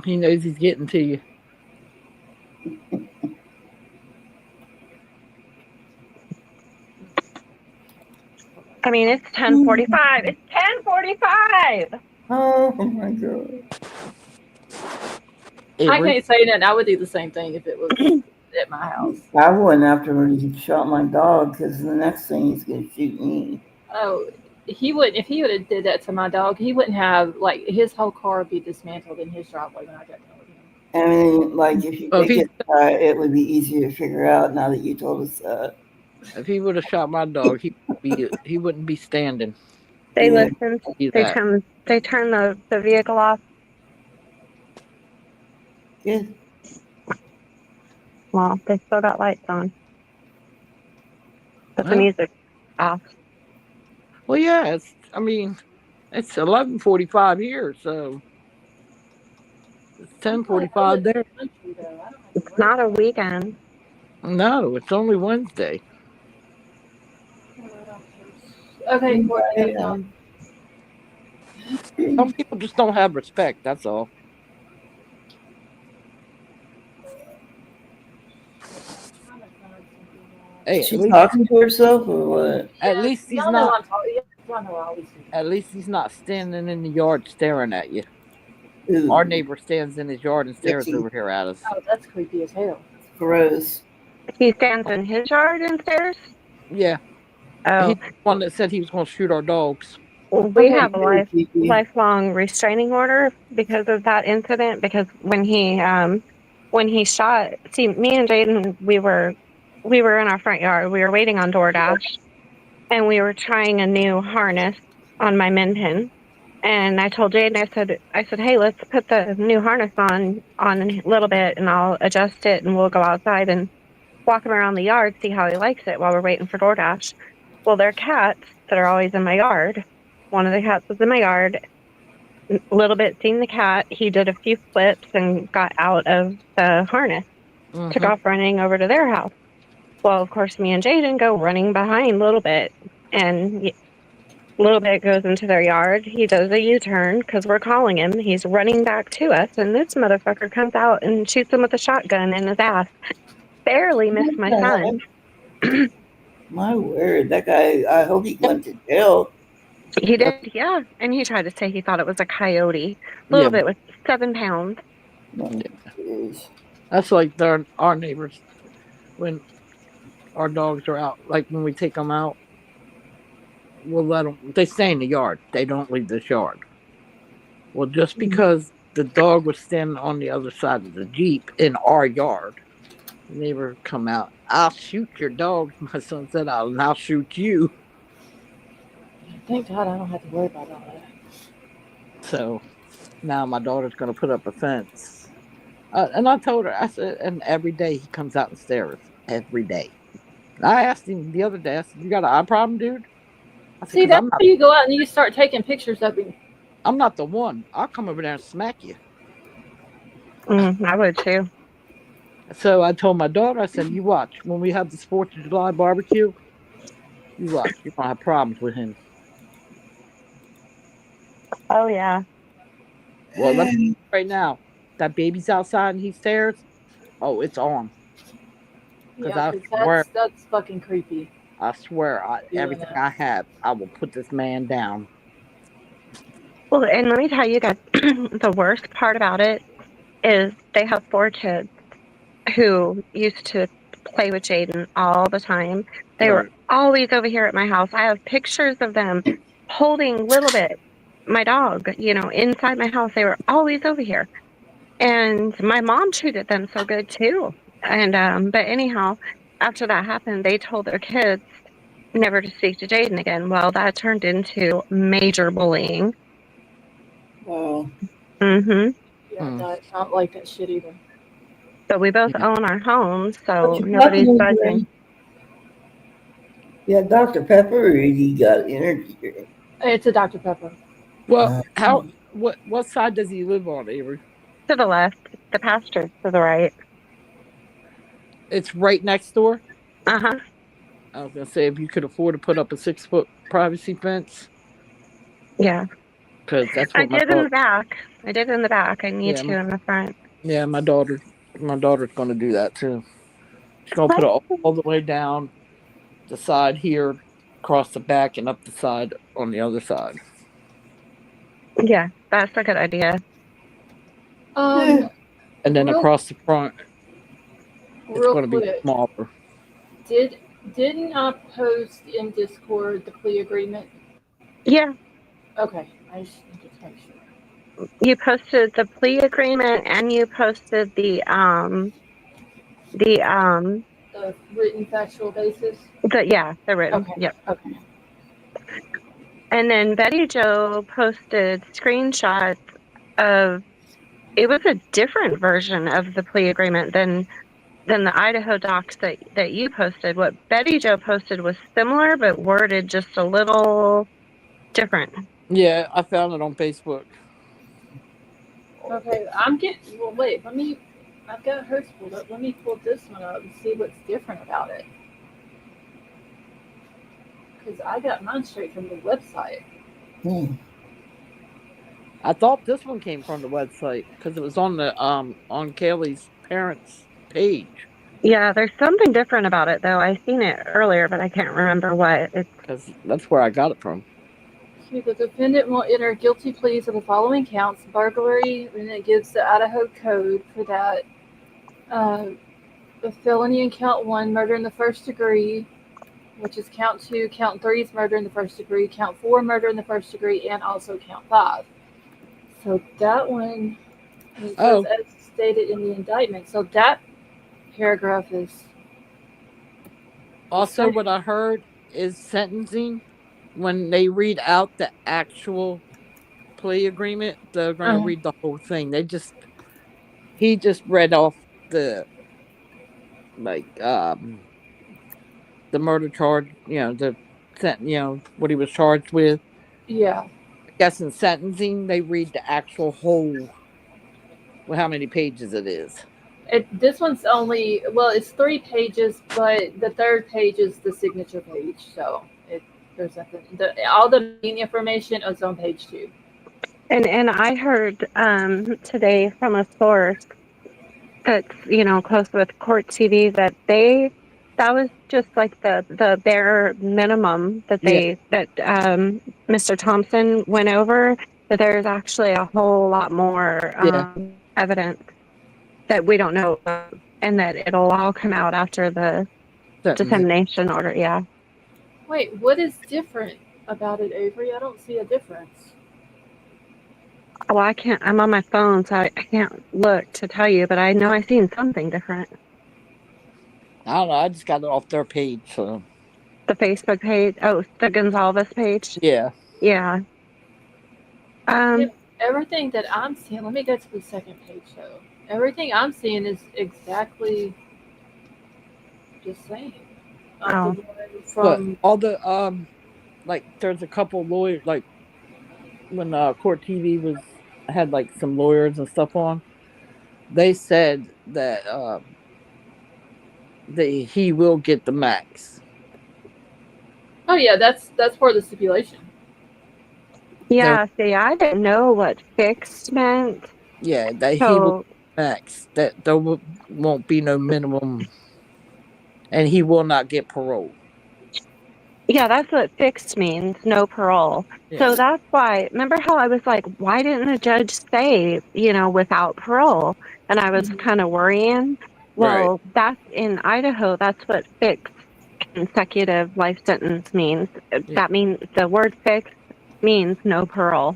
He knows he's getting to you. I mean, it's 10:45. It's 10:45. Oh my god. I can't say that. I would do the same thing if it was at my house. I wouldn't after he shot my dog, because the next thing he's going to shoot me. Oh, he wouldn't. If he would have did that to my dog, he wouldn't have, like, his whole car would be dismantled in his driveway when I got done with him. I mean, like, if you get it would be easier to figure out now that you told us that. If he would have shot my dog, he wouldn't be standing. They listened. They turned the vehicle off. Good. Well, they still got lights on. But the music off. Well, yeah, it's 11:45 here, so it's 10:45 there. It's not a weekend. No, it's only Wednesday. Okay. Some people just don't have respect, that's all. Hey, she's talking to herself or what? At least he's not. At least he's not standing in the yard staring at you. Ooh. Our neighbor stands in his yard and stares over here at us. Oh, that's creepy as hell. Gross. He stands in his yard and stares? Yeah, Oh, he's the one that said he was going to shoot our dogs. we Okay. have a lifelong restraining order because of that incident. Because when he shot, see, me and Jaden, we were in our front yard. We were waiting on DoorDash, and we were trying a new harness on my min pin. And I told Jaden, I said, hey, let's put the new harness on a little bit, and I'll adjust it, and we'll go outside and walk him around the yard, see how he likes it while we're waiting for DoorDash. Well, there are cats that are always in my yard. One of the cats was in my yard. A little bit seen the cat. He did a few flips and got out of the harness, took Mhm. off running over to their house. Well, of course, me and Jaden go running behind Little Bit, and Little Bit goes into their yard. He does a U-turn because we're calling him. He's running back to us, and this motherfucker comes out and shoots him with a shotgun in his ass. Barely missed my son. My word, that guy, I hope he went to jail. He did, yeah. And he tried to say he thought it was a coyote. Little Yeah, Bit was 7 pounds. that's like our neighbors when our dogs are out. Like when we take them out, we'll let them. They stay in the yard. They don't leave this yard. Well, just because the dog was standing on the other side of the Jeep in our yard, the neighbor come out. I'll shoot your dog. My son said, I'll shoot you. Thank God I don't have to worry about all that. So now my daughter's going to put up a fence. And I told her, I said, and every day he comes out and stares. Every day. I asked him the other day, I said, you got an eye problem, dude? I said, See, 'cause that's why you go out and you start taking pictures of him. I'm not the one. I'll come over there and smack you. I would too. So I told my daughter, I said, you watch. When we have the 4th of July barbecue, you watch. You're going to have problems with him. Oh, yeah. Well, let's right now. That baby's outside and he stares. Oh, it's on. Yeah, I 'cause swear- that's fucking creepy. I swear, Doing everything that. I have, I will put this man down. Well, and let me tell you guys, the worst part about it is they have 4 kids who used to play with Jaden all the time. They were Right. always over here at my house. I have pictures of them holding Little Bit, my dog, inside my house. They were always over here. And my mom treated them so good too. And but anyhow, after that happened, they told their kids never to speak to Jaden again. Well, that turned into major bullying. Wow. Yeah, Yeah, no, I don't like that shit either. but we both Yeah. own our homes, so What you nobody's talking about? judging. Yeah, Dr. Pepper, or you got energy drink? It's a Dr. Pepper. Well, what side does he live on, Avery? To the left, the pasture to the right. It's right next door. Uh-huh. I was gonna say if you could afford to put up a 6-foot privacy fence, Yeah. because that's I what my did in the daughter. back. I did in the back. I need Yeah, to in the front. Yeah, my daughter's gonna do that too. She's gonna put it all the way down the side here, across the back, and up the side on the other side. Yeah, that's a good idea. Um, And then Real- across the front, it's real gonna be quick, smaller. didn't I post in Discord the plea agreement? Yeah, Okay, I just need to make sure. you posted the plea agreement and you posted the The written factual basis. the written. Okay. Yep. Okay. And then Betty Jo posted screenshots of it was a different version of the plea agreement than the Idaho docs that you posted. What Betty Jo posted was similar but worded just a little different. Yeah, I found it on Facebook. Okay, well, wait, I've got hers pulled up. Let me pull this one up and see what's different about it. Because I got mine straight from the website. I thought this one came from the website because it was on the on Kaylee's parents' page. Yeah, there's something different about it though. I seen it earlier, but I can't remember what. Because that's where I got it from. Okay, the defendant will enter guilty pleas of the following counts: burglary, and it gives the Idaho code for that. a felony in count 1, murder in the first degree, which is count 2. Count 3 is murder in the first degree. Count 4, murder in the first degree, and also count 5. So that one, it says Oh, as stated in the indictment. So that paragraph is also what I heard is sentencing, when they read out the actual plea agreement, they're going to uh, read the whole thing. He just read off the, like, the murder charge, what he was charged with. yeah. I guess in sentencing, they read the actual whole, well, how many pages it is. This one's only, well, it's 3 pages, but the third page is the signature page. So there's nothing. All the main information is on page 2. And I heard today from a source that's close with Court TV that was just like the bare minimum that Yeah, Mr. Thompson went over. That there's actually a whole lot more yeah, evidence that we don't know about, and that it'll all come out after the sentencing. dissemination order. Yeah. Wait, what is different about it, Avery? I don't see a difference. Well, I can't. I'm on my phone, so I can't look to tell you. But I know I've seen something different. I don't know. I just got it off their page. So The Facebook page. Oh, the Gonzalez page. yeah, Yeah. Yeah, everything that I'm seeing, let me go to the second page though. Everything I'm seeing is exactly the same. Oh. The one but from all the like, there's a couple lawyers, like when Court TV had like some lawyers and stuff on. They said that he will get the max. oh yeah, that's part of the stipulation. Yeah. See, I didn't know what fixed meant. Yeah, that he will So max. That there won't be no minimum, and he will not get parole. yeah, that's what fixed means. No parole. Yeah. So that's why. Remember how I was like, why didn't the judge say, without parole? And I was kind of worrying. Well, that's in Idaho. That's what fixed consecutive life sentence means. That means the word fixed means no parole.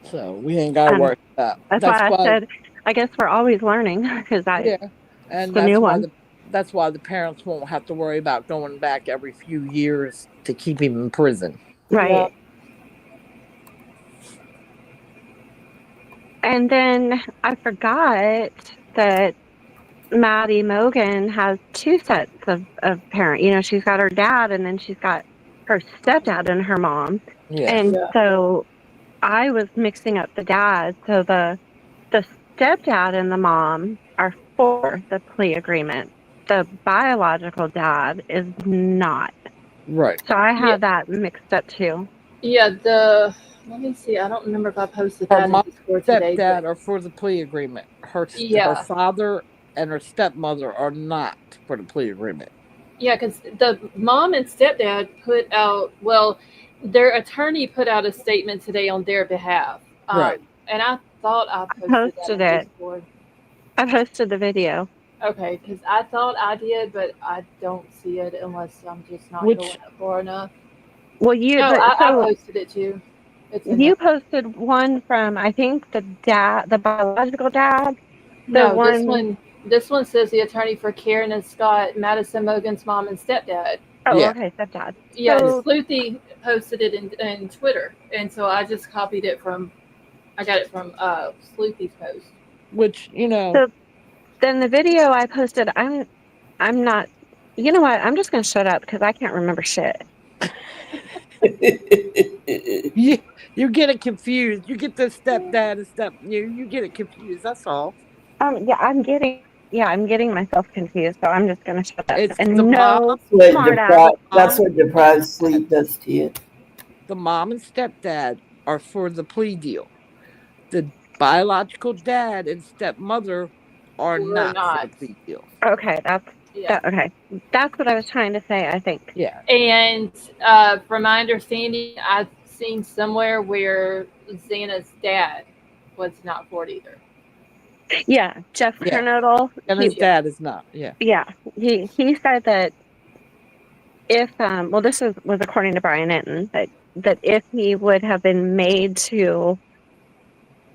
So we ain't got to worry about. That's why I said, I guess we're always learning because and the new one. That's why the parents won't have to worry about going back every few years to keep him in prison. Right. Yeah. And then I forgot that Maddie Mogan has 2 sets of parents. She's got her dad, and then she's got her stepdad and her mom. Yeah. And so I was mixing up the dad. So the stepdad and the mom are for the plea agreement. The biological dad is not. Right. So I had that mixed up too. Yeah, let me see. I don't remember if I posted Her that mom in Discord today. Stepdad are for the plea agreement. Her father and her stepmother are not for the plea agreement. Yeah, because the mom and stepdad put out, their attorney put out a statement today on their behalf. Right. And I thought I posted that on it. Discord. I posted the video. Okay, because I thought I did, but I don't see it unless I'm just not going up far enough. Well, I posted it too. You posted one from, I think, the biological dad. This one says the attorney for Karen and Scott, Madison Mogan's mom and stepdad. Oh, yeah. Okay, stepdad. Yeah, Sleuthy posted it in Twitter, and so I just copied it I got it from Sleuthy's post. Which, So then the video I posted, I'm not, you know what, I'm just going to shut up because I can't remember shit. You get it confused. You get the stepdad and you get it confused. That's all. Yeah, I'm getting myself confused, so I'm just gonna shut up. It's and the no mom. That's what deprived sleep does to you. The mom and stepdad are for the plea deal. The biological dad and stepmother are not for the plea deal. Okay, okay. That's what I was trying to say, I think. Yeah. And from my understanding, I've seen somewhere where Xana's dad was not for it either. Yeah, Jeff Yeah. Kernodle. And his dad is not. Yeah. Yeah, he said that if well, this was according to Brian Enton, that if he would have been made to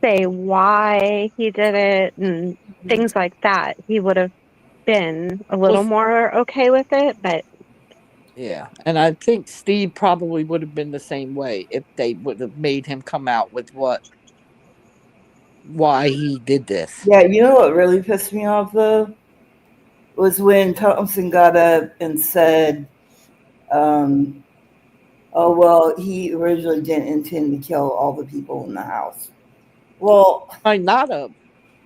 say why he did it and things like that, he would have been a little Well, more okay with it. But yeah. And I think Steve probably would have been the same way if they would have made him come out with why he did this. Yeah, you know what really pissed me off though was when Thompson got up and said, "Oh well, he originally didn't intend to kill all the people in the house." Well, Might not have.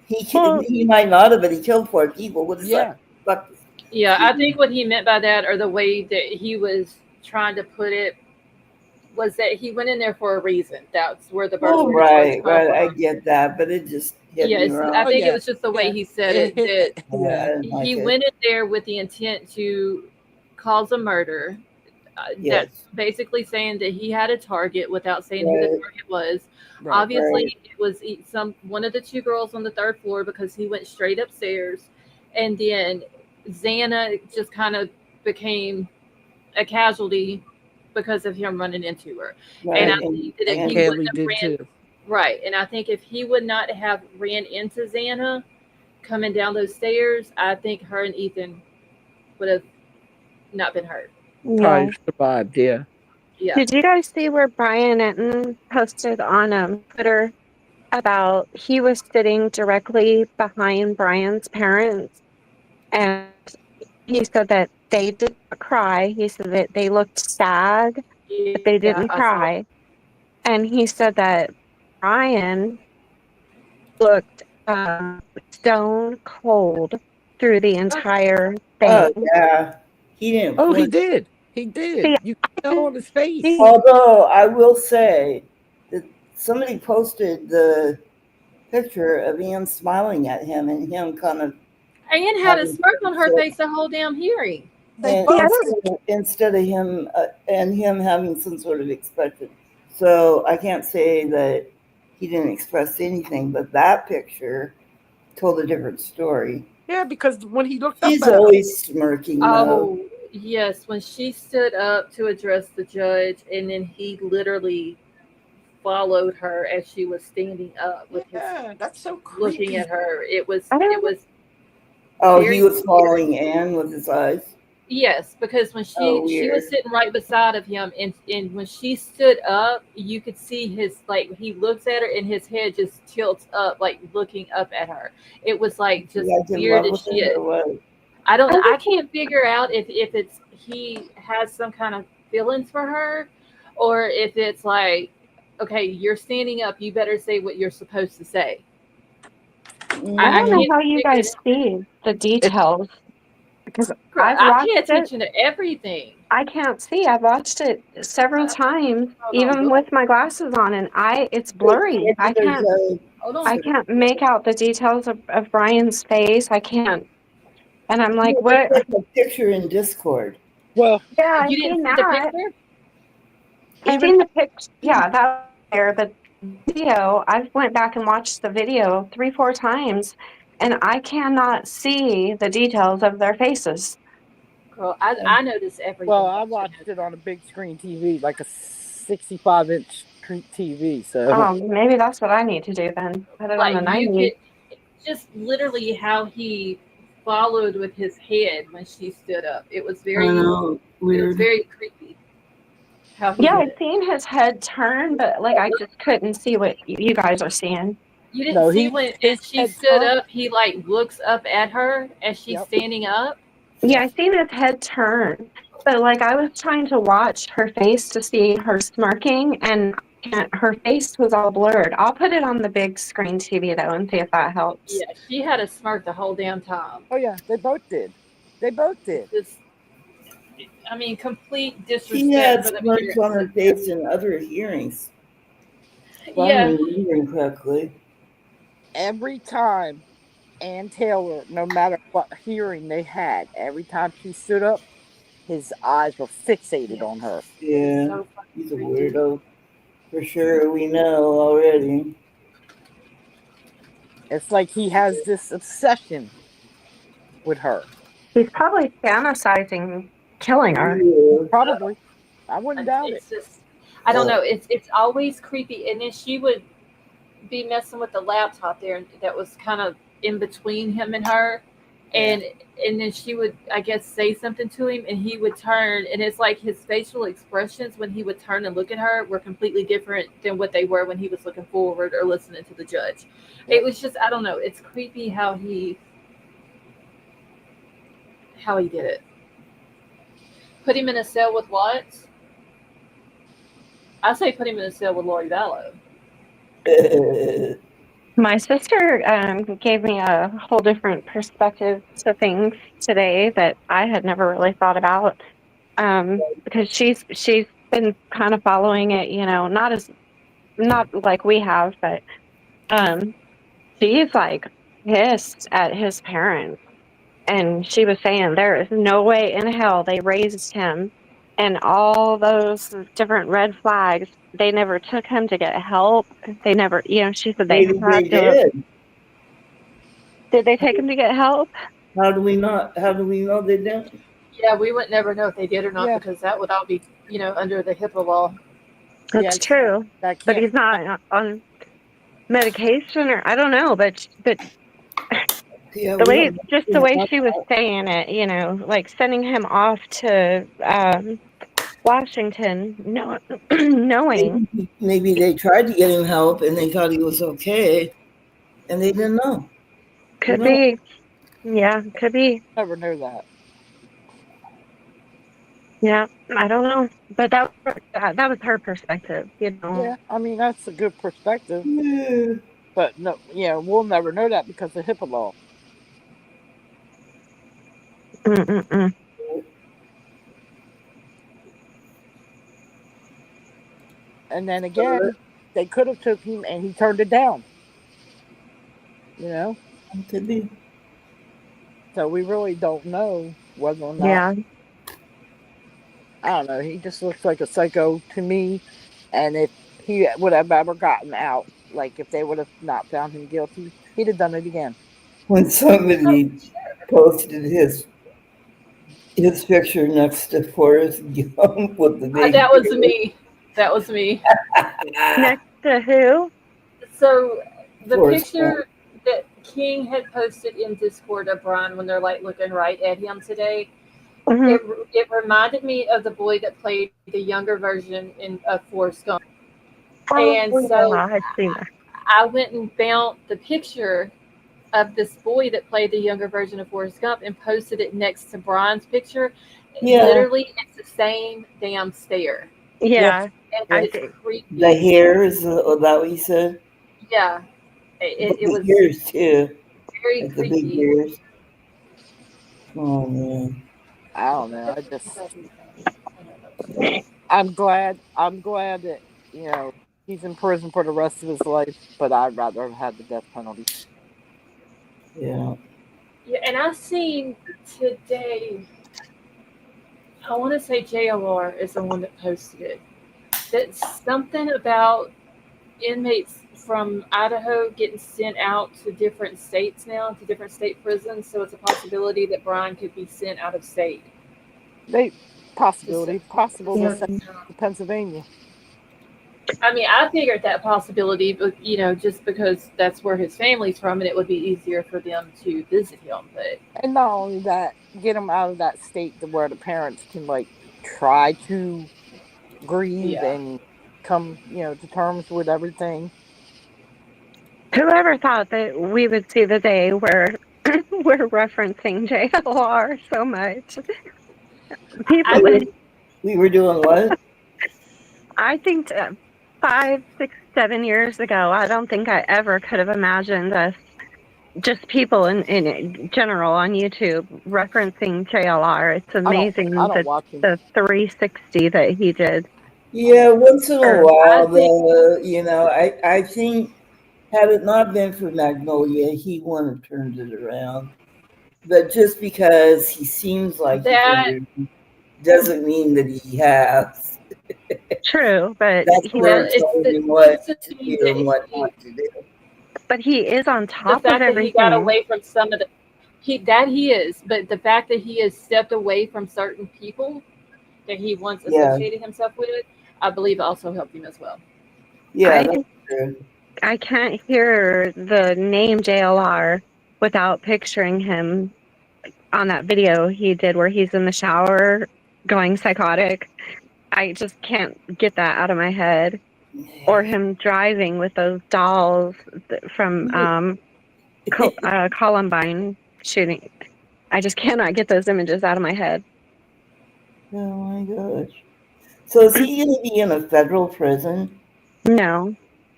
he might not have, but he killed 4 people. What is Yeah. that? Yeah, I think what he meant by that, or the way that he was trying to put it, was that he went in there for a reason. That's where the birth Oh, order right. I from. get that, but it just hit me Yes, wrong. I think yeah. it was just the way Yeah. he said it. That Yeah. I didn't like he it. went in there with the intent to cause a murder. Yes. That's basically saying that he had a target without saying who the Right. target was. Right. Obviously, it was one of the 2 girls on the 3rd floor because he went straight upstairs, and then Xana just kind of became a casualty because of him running into her. Right. And I think that if And he Kaylee wouldn't have did ran, too. right, and I think if he would not have ran into Xana coming down those stairs, I think her and Ethan would have not been hurt. yeah. Probably survived. Yeah. Yeah. Did you guys see where Brian Enton posted on Twitter about he was sitting directly behind Brian's parents, and he said that they did not cry. He said that they looked sad, but they didn't I saw cry. And he said that Brian looked stone cold through the entire Oh, thing. yeah. He didn't Oh, he flinch. did. He did. See, You can tell on his face. See, Although I will say that somebody posted the picture of Ian smiling at him and him kind of Anne had a smirk on her face the whole damn hearing. and Yeah. instead of him and him having some sort of expression. So I can't say that he didn't express anything, but that picture told a different story. Yeah, because when he looked up He's at her, always smirking though. Oh, yes. When she stood up to address the judge, and then he literally followed her as she was standing up with his that's so creepy. looking at her. It was Oh, very he was weird. following Anne with his eyes. Yes, because when she Oh, she weird. was sitting right beside of him, and when she stood up, you could see his, like, he looks at her and his head just tilts up, like looking up at her. It was like just Like in weird love as with her shit. or what? I can't figure out if it's he has some kind of feelings for her, or if it's like, okay, you're standing up, you better say what you're supposed to say. I don't know can't how you figure guys it out. see the details, because I've I watched pay it. attention to everything. I can't see. I've watched it several times, Hold on, even look. with my glasses on, and it's blurry. I can't Hold on. I can't make out the details of Brian's face. I can't. And I'm like, what? There's a picture in Discord. Well, Yeah, I've You didn't seen see the that. picture? I've seen the picture. Yeah, that was there. But video, I've went back and watched the video 3-4 times, and I cannot see the details of their faces. Girl, I notice everything. well, I watched it on a big screen TV, like a 65-inch TV. So Oh, maybe that's what I need to do then. Put it on the Like, you 90. could just literally how he followed with his head when she stood up. It was very I know, it weird. was very creepy. How he Yeah, did I've it. seen his head turn, but like I just couldn't see what you guys are seeing. You didn't No, see when his as she head stood turned. up, he like looks up at her as she's Yep. standing up. Yeah, I seen his head turn, but like I was trying to watch her face to see her smirking, and her face was all blurred. I'll put it on the big screen TV though and see if that helps. Yeah, she had a smirk the whole damn time. Oh yeah, they both did. They both did. Just, I mean, complete She had disrespect for the smirks on her parents. face in other hearings. If I'm Yeah, remembering correctly. Every time Ann Taylor, no matter what hearing they had, every time she stood up, his eyes were fixated on her. Yeah, so fucking he's a creepy. weirdo. For sure, we know already. It's like he has this obsession with her. He's probably fantasizing killing her. Yeah. Probably. I wouldn't doubt it. It's just, I don't know. It's always creepy. And then she would be messing with the laptop there, and that was kind of in between him and her. And then she would, I guess, say something to him, and he would turn, and it's like his facial expressions when he would turn and look at her were completely different than what they were when he was looking forward or listening to the judge. It was just, I don't know. It's creepy how he did it. Put him in a cell with what? I say put him in a cell with Lori Vallow. My sister gave me a whole different perspective to things today that I had never really thought about, because she's been kind of following it, not like we have, but she's like pissed at his parents, and she was saying there is no way in hell they raised him, and all those different red flags. They never took him to get help. They never, she said they Maybe had they to. did. Did they take him to get help? How do we know they didn't? Yeah, we would never know if they did or not, Yeah. because that would all be, under the HIPAA law. That's true. That But can't- he's not on medication, or I don't know, but Yeah, the we way, don't- just the way she was saying it, like sending him off to Washington, knowing. maybe they tried to get him help and they thought he was okay, and they didn't know. Could No. be. Yeah, could be. never knew that. Yeah, I don't know. But that was her perspective, Yeah, I mean that's a good perspective, Yeah. but no, we'll never know that because of HIPAA law. Mm-mm-mm. And then again, they could have took him and he turned it down. Could be. So we really don't know whether or not. Yeah. I don't know. He just looks like a psycho to me. And if he would have ever gotten out, like if they would have not found him guilty, he'd have done it again. When somebody posted his picture next to Forrest Gump with the big That was me. That was me. Next to who? So the Forrest picture that King had posted in Discord of Brian when they're like looking right at him today, Mhm. it reminded me of the boy that played the younger version of Forrest Gump. And so I had seen that. I went and found the picture of this boy that played the younger version of Forrest Gump and posted it next to Brian's picture. Yeah. Literally, it's the same damn stare. Yeah. And I it's see. creepy. The hair is that what you said? Yeah. It The was ears too. very Like the big creepy. ears. Oh man. I don't know. I'm glad that, he's in prison for the rest of his life, but I'd rather have had the death penalty. Yeah. Yeah, and I seen today, I want to say JLR is the one that posted it. That's something about inmates from Idaho getting sent out to different states now, to different state prisons. So it's a possibility that Brian could be sent out of state. Possible Yeah. to send to Pennsylvania. I mean, I figured that possibility, but just because that's where his family's from, and it would be easier for them to visit him. But And not only that, get him out of that state to where the parents can try to grieve Yeah. and come, to terms with everything. Whoever thought that we would see the day where we're referencing JLR so much? People, We were doing what? I think 5, 6, 7 years ago, I don't think I ever could have imagined us, just people in general on YouTube, referencing JLR. It's amazing I don't watch him. the 360 that he did. Yeah, once in a Sure. while, I I think had it not been for Magnolia, he wouldn't have turned it around. But just because he seems like That- he doesn't mean that he has. True, but That's he where does. it's it's telling him what the to do and what not to do. But he is on The top of fact that he got everything. away from some of the he is, but the fact that he has stepped away from certain people that he once Yeah. associated himself with, I believe also helped him as well. Yeah, I that's true. I can't hear the name JLR without picturing him on that video he did where he's in the shower going psychotic. I just can't get that out of my head. Or him driving with those dolls from Columbine shooting. I just cannot get those images out of my head. Oh my gosh. So is he going to be in a federal prison? No.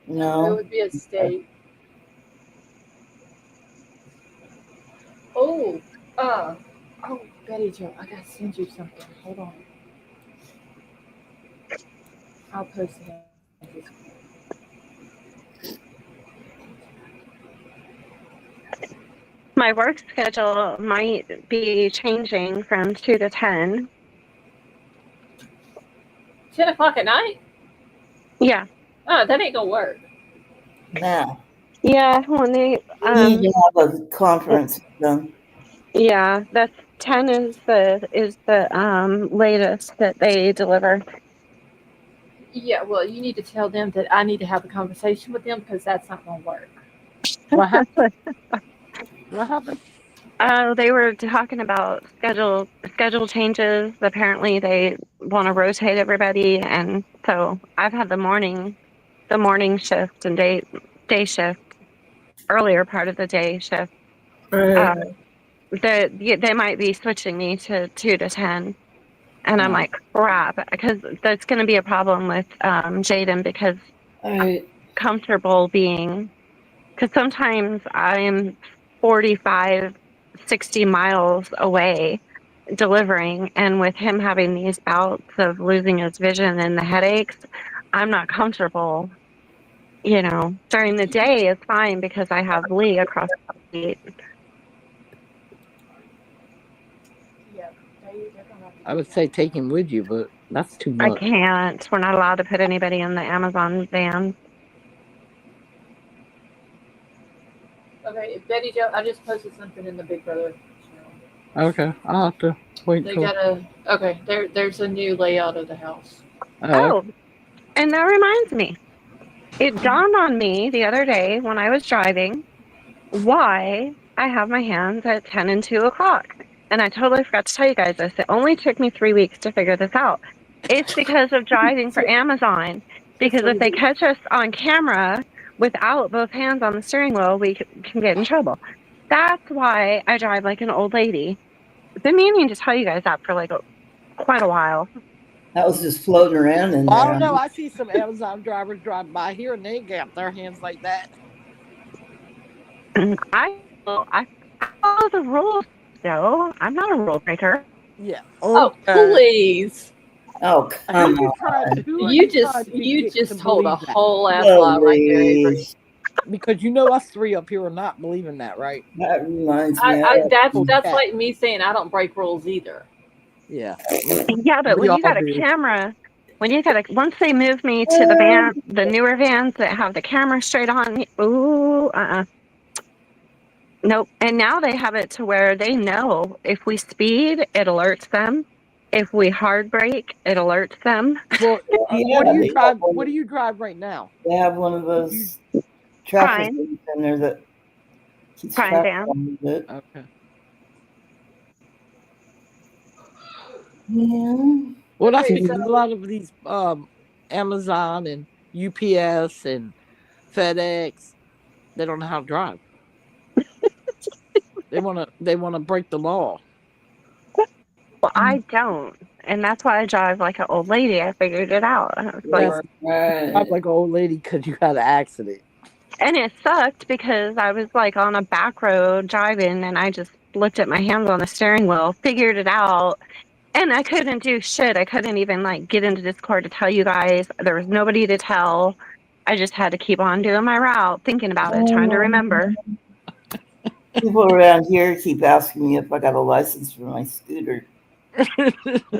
It No. would be a state. Oh, Betty Jo, I gotta send you something. Hold on. I'll post it. My work schedule might be changing from 2 to 10. 10 o'clock at night? Yeah. Oh, that ain't gonna work. Now, Yeah, when they we need to have a conference with them. yeah, that's 10 is the latest that they deliver. Yeah, well, you need to tell them that I need to have a conversation with them because that's not gonna work. What happened? What happened? They were talking about schedule changes. Apparently, they want to rotate everybody, and so I've had the morning shift and day shift, earlier part of the day shift. They might be switching me to 2 to 10, and I'm like, crap, because that's going to be a problem with Jaden because Alright. comfortable being, because sometimes I'm 45, 60 miles away delivering, and with him having these bouts of losing his vision and the headaches, I'm not comfortable. During the day it's fine because I have Lee across the street. Yeah, they're gonna have to I do would that. say take him with you, but that's too I much. can't. We're not allowed to put anybody in the Amazon van. Okay, Betty Jo, I just posted something in the Big Brother channel. Okay, I'll have to wait They till. there's a new layout of the house. Oh, and that reminds me. It dawned on me the other day when I was driving why I have my hands at 10 and 2 o'clock. And I totally forgot to tell you guys this. It only took me 3 weeks to figure this out. It's because of driving for Amazon. Because if they catch us on camera without both hands on the steering wheel, we can get in trouble. That's why I drive like an old lady. I've been meaning to tell you guys that for quite a while. That was just floating around in Well, I there. don't know. I see some Amazon drivers drive by here and they got their hands like that. I follow the rules, though. I'm not a rule breaker. Yeah. Oh, please! Oh, come Who on. are You trying to you get just to told a believe that? whole ass lie right there, Avery. Please. Because you know us three up here are not believing that, right? That reminds me of That's Yeah. like me saying I don't break rules either. Yeah. Yeah, but We when you got all a do. camera, once they move me to the van, the newer vans that have the camera straight on, nope. And now they have it to where they know if we speed, it alerts them. If we hard brake, it alerts them. Well, Yeah, what do you they drive? have one. What do you drive right now? They have one of those traffic Fine. things in there that keeps Fine, track Dan. of it. Okay. Yeah. Well, that's Okay, because so- a lot of these Amazon and UPS and FedEx, they don't know how to drive. They wanna break the law. Well, I don't. And that's why I drive like an old lady. I figured it out. I was like, Yes. I'm like an old lady because you had an accident. and it sucked because I was like on a back road driving and I just looked at my hands on the steering wheel, figured it out, and I couldn't do shit. I couldn't even get into Discord to tell you guys. There was nobody to tell. I just had to keep on doing my route, thinking about it, trying to remember. People around here keep asking me if I got a license for my scooter.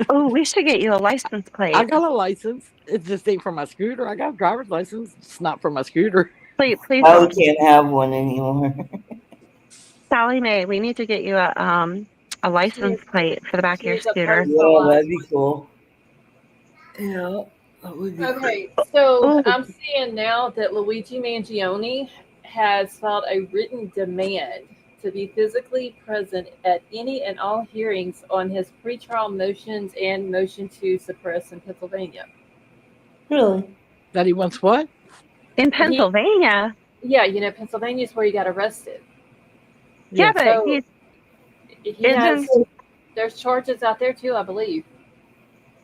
Oh, we should get you a license plate. I got a license. It just ain't for my scooter. I got a driver's license. It's not for my scooter. Please Now we don't. can't have one anymore. Sally Mae, we need to get you a license plate for the back of your She's a scooter. Yeah, that'd be cool. Yeah, that would be cool. Okay, so Ooh. I'm seeing now that Luigi Mangione has filed a written demand to be physically present at any and all hearings on his pretrial motions and motion to suppress in Pennsylvania. Really? That he wants what? In Pennsylvania? Yeah, you know, Pennsylvania's where he got arrested. Yeah, but So he's he has, isn't. there's charges out there too, I believe.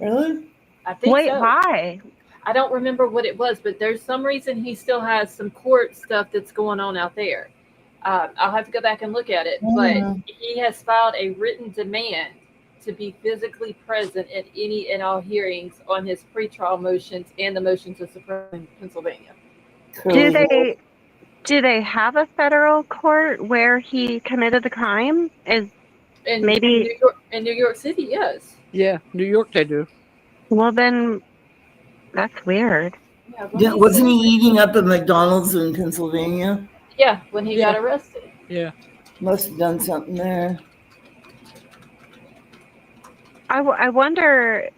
Really? I think Wait, so. why? I don't remember what it was, but there's some reason he still has some court stuff that's going on out there. I'll have to go back and look at it, but he has filed a written demand to be physically present at any and all hearings on his pretrial motions and the motion to suppress in Pennsylvania. Do they have a federal court where he committed the crime? Is In maybe New York City, yes. Yeah, New York they do. well then that's weird. Yeah, Yeah, wasn't he eating up at McDonald's in Pennsylvania? Yeah, when he Yeah. got arrested. Yeah. Must have done something there. I wonder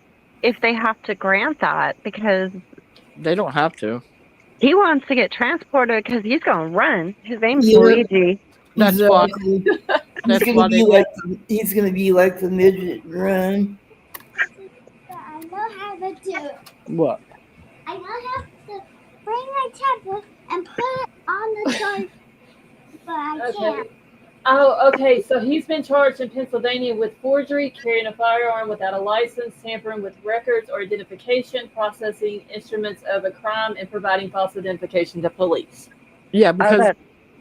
if they have to grant that because They don't have to. he wants to get transported because he's going to run. His name's Yeah. Luigi. That's why. Exactly. That's He's why gonna they. be like he's gonna be like the midget run. But I know how to do it. What? I know how to bring my tablet and put it on the charger. But I can't. Okay. Oh, okay. So he's been charged in Pennsylvania with forgery, carrying a firearm without a license, tampering with records or identification, processing instruments of a crime, and providing false identification to police. Yeah, because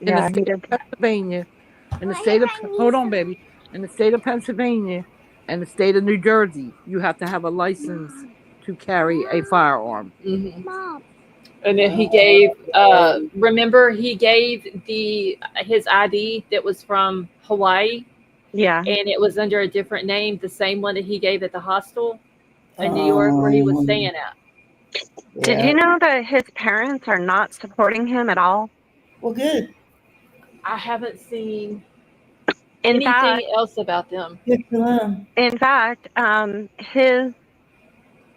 in yeah, the he state did. of Pennsylvania, in the Why state of am I hold on, using- baby, in the state of Pennsylvania and the state of New Jersey, you have to have a license to carry a firearm. Mm-hmm. Mom. And then he gave. Remember, he gave his ID that was from Hawaii, Yeah. and it was under a different name, the same one that he gave at the hostel in New York where he was staying at. Did you know that his parents are not supporting him at all? Well, good. I haven't seen In anything fact, else about them. Good for them.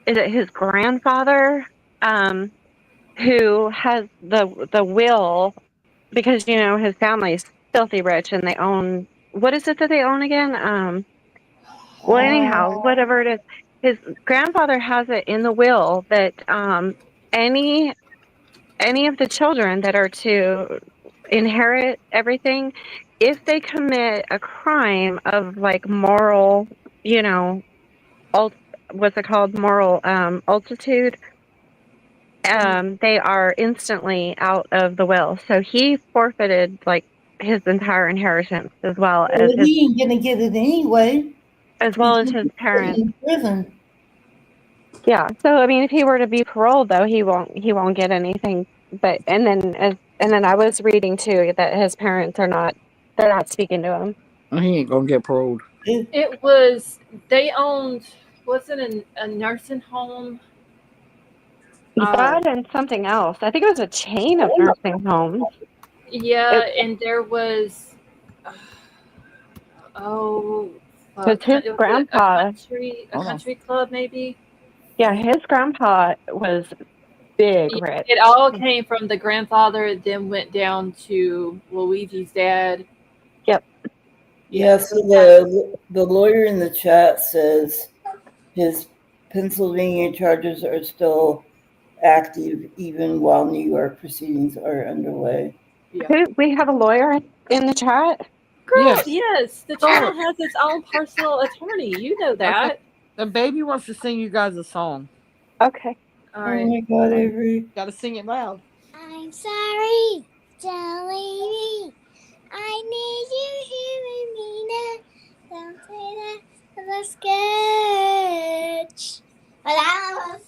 his grandfather, who has the will, because you know his family's filthy rich and they own what is it that they own again? Well, anyhow, whatever it is, his grandfather has it in the will that any of the children that are to inherit everything, if they commit a crime of like moral, you know, what's it called, moral ultitude, they are instantly out of the will. So he forfeited like his entire inheritance as well Well, as his, he ain't gonna get it anyway. as well as his parents. In prison. Yeah. So I mean, if he were to be paroled, though, he won't get anything. But and then I was reading too that his parents they're not speaking to him. He ain't gonna get paroled. It was they owned wasn't a nursing home. That and something else. I think it was a chain of nursing homes. Yeah, and there was Because his grandpa, a country club maybe. yeah, his grandpa was big rich. It all came from the grandfather, then went down to Luigi's dad. Yep. Yeah, so the lawyer in the chat says his Pennsylvania charges are still active even while New York proceedings are underway. Yeah. We have a lawyer in the chat. Girl, yes, the child has its own personal attorney. You know that. Okay. The baby wants to sing you guys a song. Okay. All Oh right. my God, Avery. Gotta sing it loud. I'm sorry, don't leave me. I need you hearing me now. Don't say that to the sketch. But that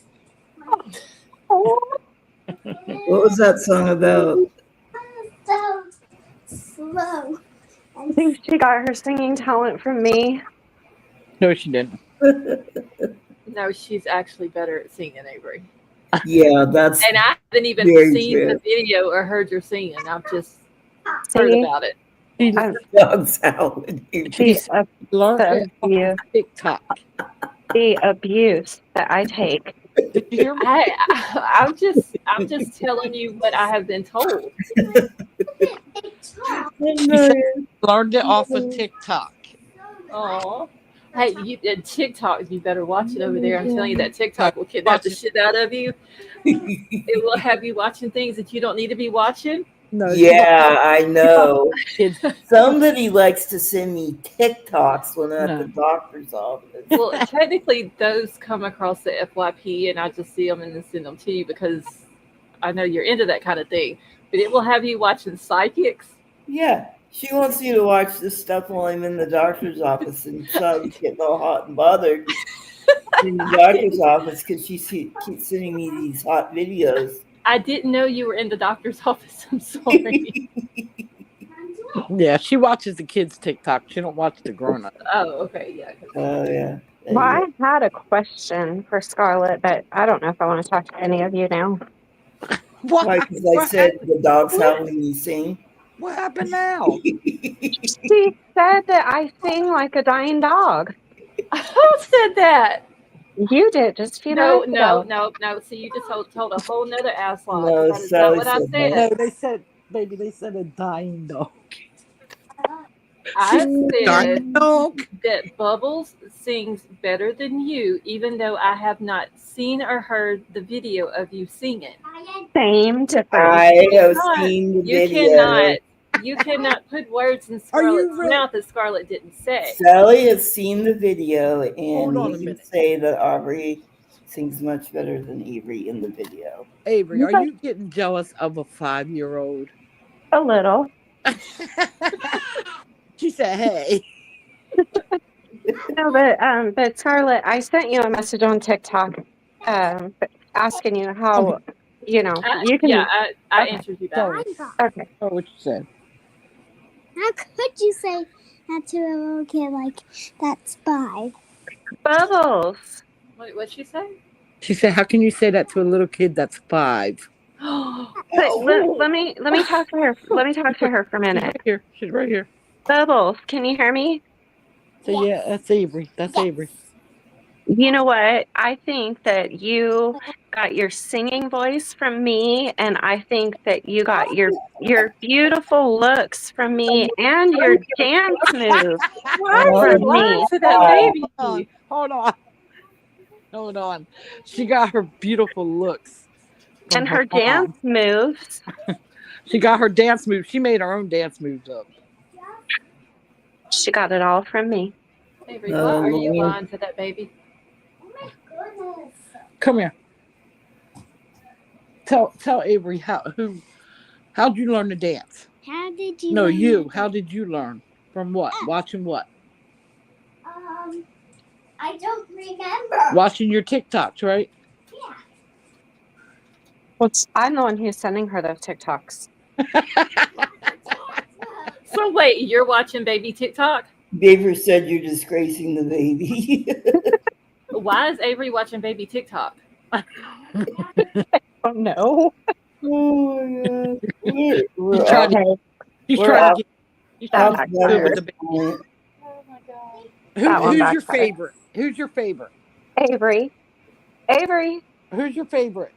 What was that song about? so slow. I think she got her singing talent from me. No, she didn't. No, she's actually better at singing, Avery. Yeah, that's And I haven't even very seen true. the video or heard your singing. I've just heard See, about it. She Dog's out. the, learned the it off abuse, of TikTok. the abuse that I take. Did you hear me? I'm just telling you what I have been told. Learned it off of TikTok. Oh, hey, TikTok, you better watch it over there. I'm telling you that TikTok will kidnap the shit out of you. It will have you watching things that you don't need to be watching. No, Yeah, I know. kids. Somebody likes to send me TikToks when I'm at No. the doctor's office. Well, technically, those come across the FYP, and I just see them and then send them to you because I know you're into that kind of thing. But it will have you watching psychics. Yeah, she wants you to watch this stuff while I'm in the doctor's office, and so I'm getting all hot and bothered in the doctor's office because she keeps sending me these hot videos. I didn't know you were in the doctor's office. I'm sorry. Yeah, she watches the kids' TikTok. She don't watch the grown up. Oh, okay, yeah. Oh yeah. Well, I had a question for Scarlett, but I don't know if I want to talk to any of you now. Why? Because I said the dog's howling, you sing. What happened now? She said that I sing like a dying dog. Who said that? You did just a few No. minutes ago. See, you just told a whole nother ass lie. No, That is Sally not what I said said. that. No, they said, baby, they said a dying dog. I said Dying dog? that Bubbles sings better than you, even though I have not seen or heard the video of you singing. Same difference. I have cannot- seen the You video. cannot put words in Are you Scarlett's really- mouth that Scarlett didn't say. Sally has seen the video, Hold on a and you minute. say that Aubrey sings much better than Avery in the video. Avery, are you getting jealous of a 5-year-old? A little. She said, hey. No, but Scarlett, I sent you a message on TikTok, asking you how, you know, you can. I Okay. answered you back. Sorry. Okay. Oh, what you said. How could you say that to a little kid like that's 5? Bubbles. What'd she say? She said, how can you say that to a little kid that's 5? But let me talk to her. Let me talk to her for a She's minute. right here. She's right here. Bubbles, can you hear me? So, yeah, that's Avery. That's Yes. Avery. You know what? I think that you got your singing voice from me, and I think that you got your beautiful looks from me and your dance moves from me. To that baby. Hold on. She got her beautiful looks. from And her mom. dance moves. She got her dance moves. She made her own dance moves up. She got it all from me. Avery, what are you lying to that baby? Come here. Tell Avery how'd you learn to dance? How did you? No, learn you. that? How did you learn? From what? Watching what? I don't remember. Watching your TikToks, right? I'm the one who's sending her those TikToks. So wait, you're watching baby TikTok? Baver said you're disgracing the baby. Why is Avery watching baby TikTok? Oh no. Oh my god. We're He's trying off- She's We're trying off- to get. She's That trying to backfired. get good with the baby. Oh my god. That one Who's your backfired. favorite? Who's your favorite? Avery. Who's your favorite?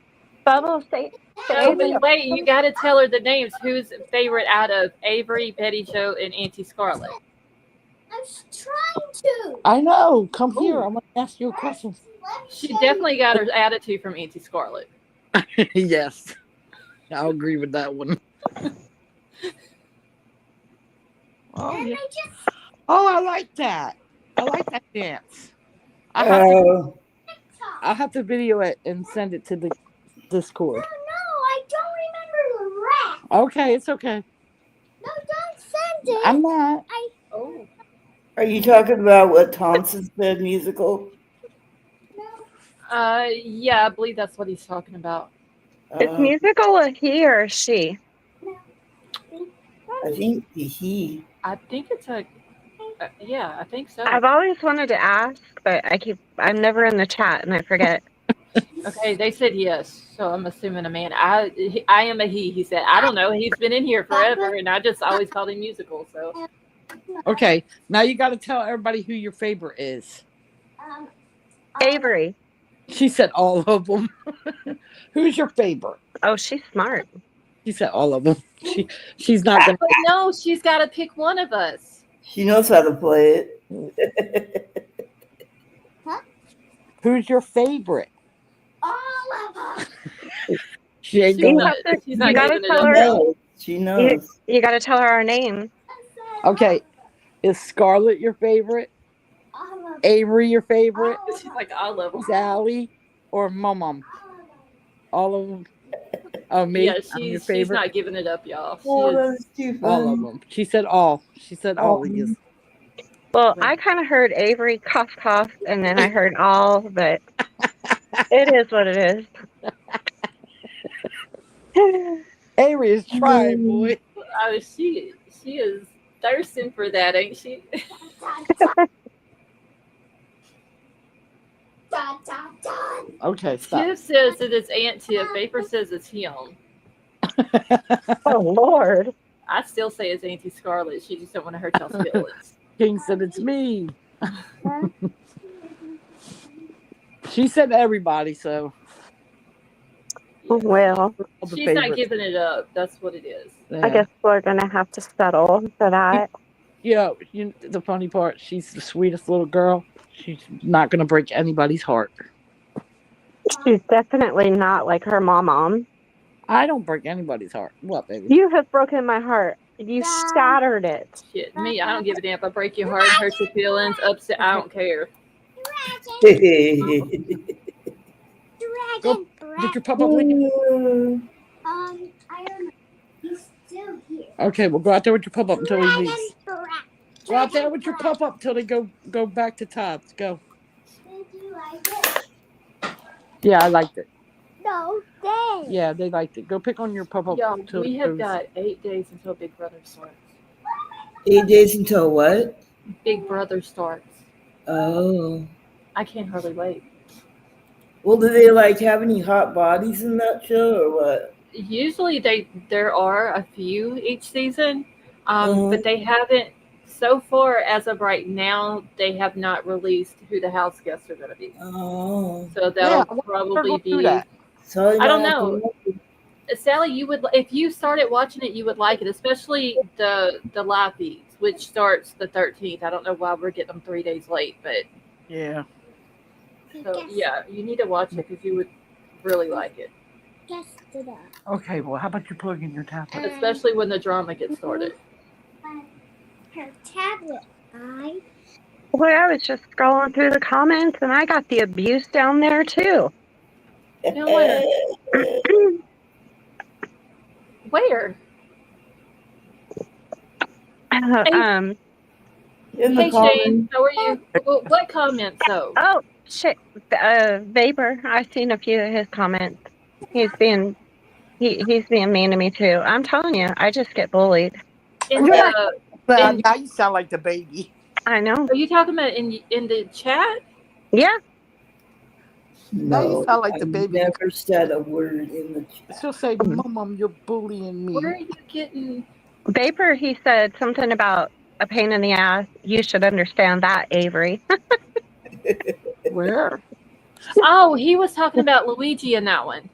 Bubbles, say No, Avery. but wait, you got to tell her the names. Who's favorite out of Avery, Betty Jo, and Auntie Scarlett? I'm trying to. I know. Come here. I'm gonna ask you a question. She definitely got her attitude from Auntie Scarlett. Yes, I'll agree with that one. Oh yeah. Oh, I like that. I like that dance. I'll have to video it and send it to the Discord. No, I don't remember the rap. Okay, it's okay. No, don't send it. I'm not. Oh. Are you talking about what Thompson said musical? Yeah, I believe that's what he's talking about. Is musical a he or a she? I think he. I think it's a. Yeah, I think so. I've always wanted to ask, but I'm never in the chat and I forget. Okay, they said yes, so I'm assuming a man. I am a he. He said, I don't know. He's been in here forever, and I just always called him musical. So Okay, now you got to tell everybody who your favorite is. Avery. She said all of them. Who's your favorite? Oh, she's smart. She said all of them. She's not gonna. but no, she's got to pick one of us. She knows how to play it. Who's your favorite? All of them. She ain't She You gonna. have to. She's not You gotta giving it tell up. her. knows. She knows. You gotta tell her our name. Okay, is Scarlett your favorite? All of them. Avery your favorite? She's like all of them. Sally or Mom? All of them. Oh, me. Yeah, I'm your she's favorite. not giving it up, y'all. She Oh, is. that's too All of funny. them. She said all. She said all. Yes. Well, I kind of heard Avery cough, cough, and then I heard all, but it is what it is. Avery is trying, boy. Oh, she is thirsting for that, ain't she? Dun, dun, dun. Okay, stop. Tiff says that it's Aunt Tiff. Vapor says it's him. Oh, Lord. I still say it's Auntie Scarlett. She just don't want to hurt y'all's feelings. King said it's me. She said everybody, so Well, all the She's not favorites. giving it up. That's what it is. Yeah. I guess we're going to have to settle for that. Yeah, the funny part, she's the sweetest little girl. She's not gonna break anybody's heart. She's definitely not like her mom. I don't break anybody's heart. What, baby? You have broken my heart. You shattered it. Shit, me, I don't give a damn if I break your heart, hurt your feelings, upset. I don't care. Dragon. Go- Dragon. Did your papa leave? I don't know. He's still here. Okay, well, go out there with your pup up until he Dragon leaves. brat. Go out there with your pup up till they go back to Todd's. Go. Did you like it? Yeah, I liked it. No, dang. Yeah, they liked it. Go pick on your pup up. Y'all, till we it have goes- got 8 days until Big Brother starts. 8 days until what? Big Brother starts. Oh. I can't hardly wait. Well, do they like have any hot bodies in that show or what? Usually there are a few each season, Mhm. but they haven't so far as of right now. They have not released who the house guests are going to be. Oh. So Yeah, that'll I wonder if they're probably gonna do be. that. So I don't know. Sally, you would if you started watching it, you would like it, especially the live feeds, which starts the 13th. I don't know why we're getting them 3 days late, but Yeah. so yeah, you need to watch it because you would really like it, Guess it up. Okay, well, how about you plug in your tablet? especially when the drama gets started. Her tablet. Boy, I was just scrolling through the comments and I got the abuse down there too. Now where? um. In the Hey comments. Shane, how are you? What comments though? Oh shit. Vapor. I've seen a few of his comments. He's being mean to me too. I'm telling you, I just get bullied. In the, But in- now you sound like the baby. I know. are you talking about in the chat? Yeah. Now you No, sound like the I've baby. never said a word in the chat. She'll say, Mom, you're bullying me. Where are you getting? Vapor. He said something about a pain in the ass. You should understand that, Avery. Where? Oh, he was talking about Luigi in that one.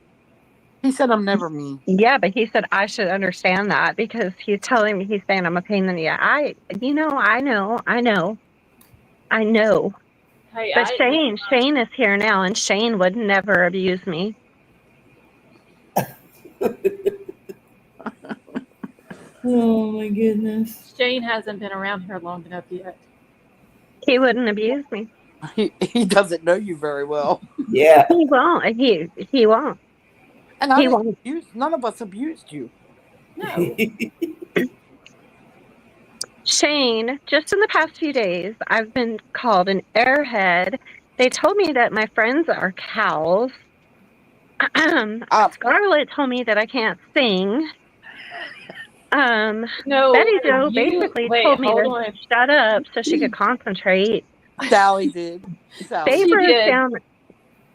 He said I'm never mean. Yeah, but he said I should understand that because he's telling me he's saying I'm a pain in the ass. I know. Hey, But Shane is here now, and Shane would never abuse me. Oh my goodness. Shane hasn't been around here long enough yet. He wouldn't abuse me. He doesn't know you very well. Yeah. He won't. He won't. And He won't. none of us abused you. No. Shane, just in the past few days, I've been called an airhead. They told me that my friends are cows. Scarlett told me that I can't sing. No. Betty Jo basically told me hold to on. shut up so she could concentrate. Sally did. Sally. Vapor did. down.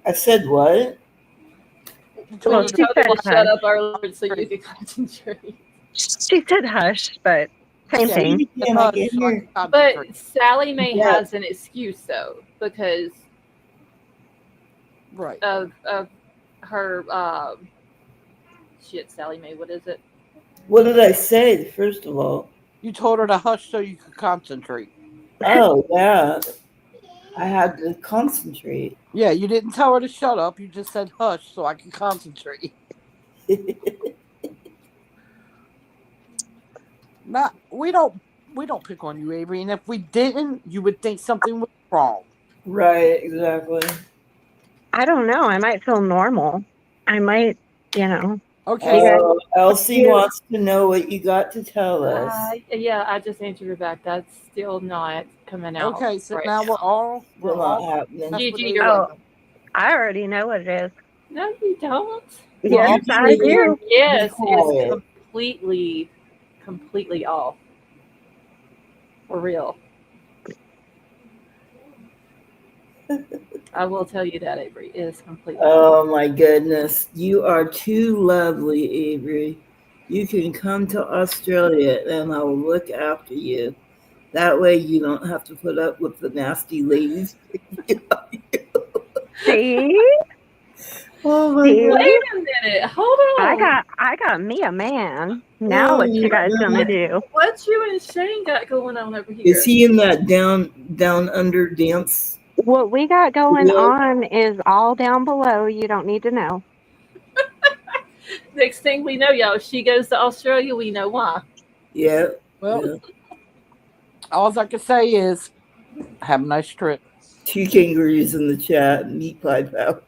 I said what? You Well, told her You she to told me said to shut hush. up earlier so you could concentrate. She said hush, but same Yeah. thing. Say it again, I hush can't so I hear. can concentrate. But Sally Mae Yeah. has an excuse though because Right. of her shit. Sally Mae, what is it? What did I say, first of all? You told her to hush so you could concentrate. Oh, yeah. I had to concentrate. Yeah, you didn't tell her to shut up. You just said hush so I can concentrate. Not we don't pick on you, Avery. And if we didn't, you would think something was wrong. Right, exactly. I don't know. I might feel normal. I might, you know. Okay. You guys- Elsie you- wants to know what you got to tell us. Yeah, I just answered her back. That's still not coming out. Okay, so right now we're all Still not happening. that's what Gigi, Avery- you're Oh, welcome. I already know what it is. No, you don't. Well, Yes, I do. Yes, quiet. it's completely off. For real. I will tell you that, Avery. It is completely off. Oh my goodness. You are too lovely, Avery. You can come to Australia and I will look after you. That way you don't have to put up with the nasty ladies. See? Oh my See? god. Wait a minute. Hold on. I got me a man. Now what you guys gonna do? What you and Shane got going on over here? Is he in that down under dance? What we got going Yeah. on is all down below. You don't need to know. Next thing we know, y'all, if she goes to Australia, we know why. Yeah. Well, Yeah. all I can say is have a nice trip. 2 kangaroos in the chat. Meat pie power.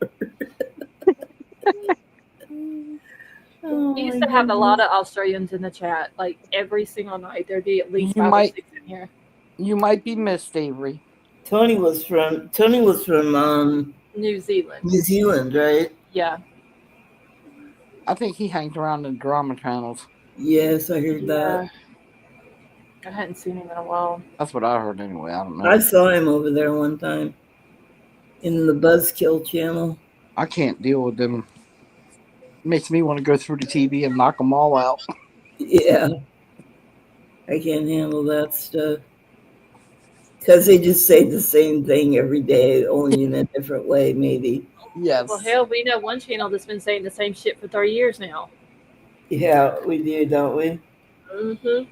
Oh We used my to have a goodness. lot of Australians in the chat. Like every single night, there'd be at least You 5 might- or 6 in here. You might be missed, Avery. Tony was from New Zealand. New Zealand, right? Yeah. I think he hangs around in drama channels. Yes, I heard that. Yeah. I hadn't seen him in a while. That's what I heard anyway. I don't know. I saw him over there one time in the Buzzkill channel. I can't deal with them. Makes me want to go through the TV and knock them all out. Yeah. I can't handle that stuff. Because they just say the same thing every day, only in a different way, maybe. Yes. Well, hell, we know one channel that's been saying the same shit for 30 years now. Yeah, we do, don't we? Mm-hmm.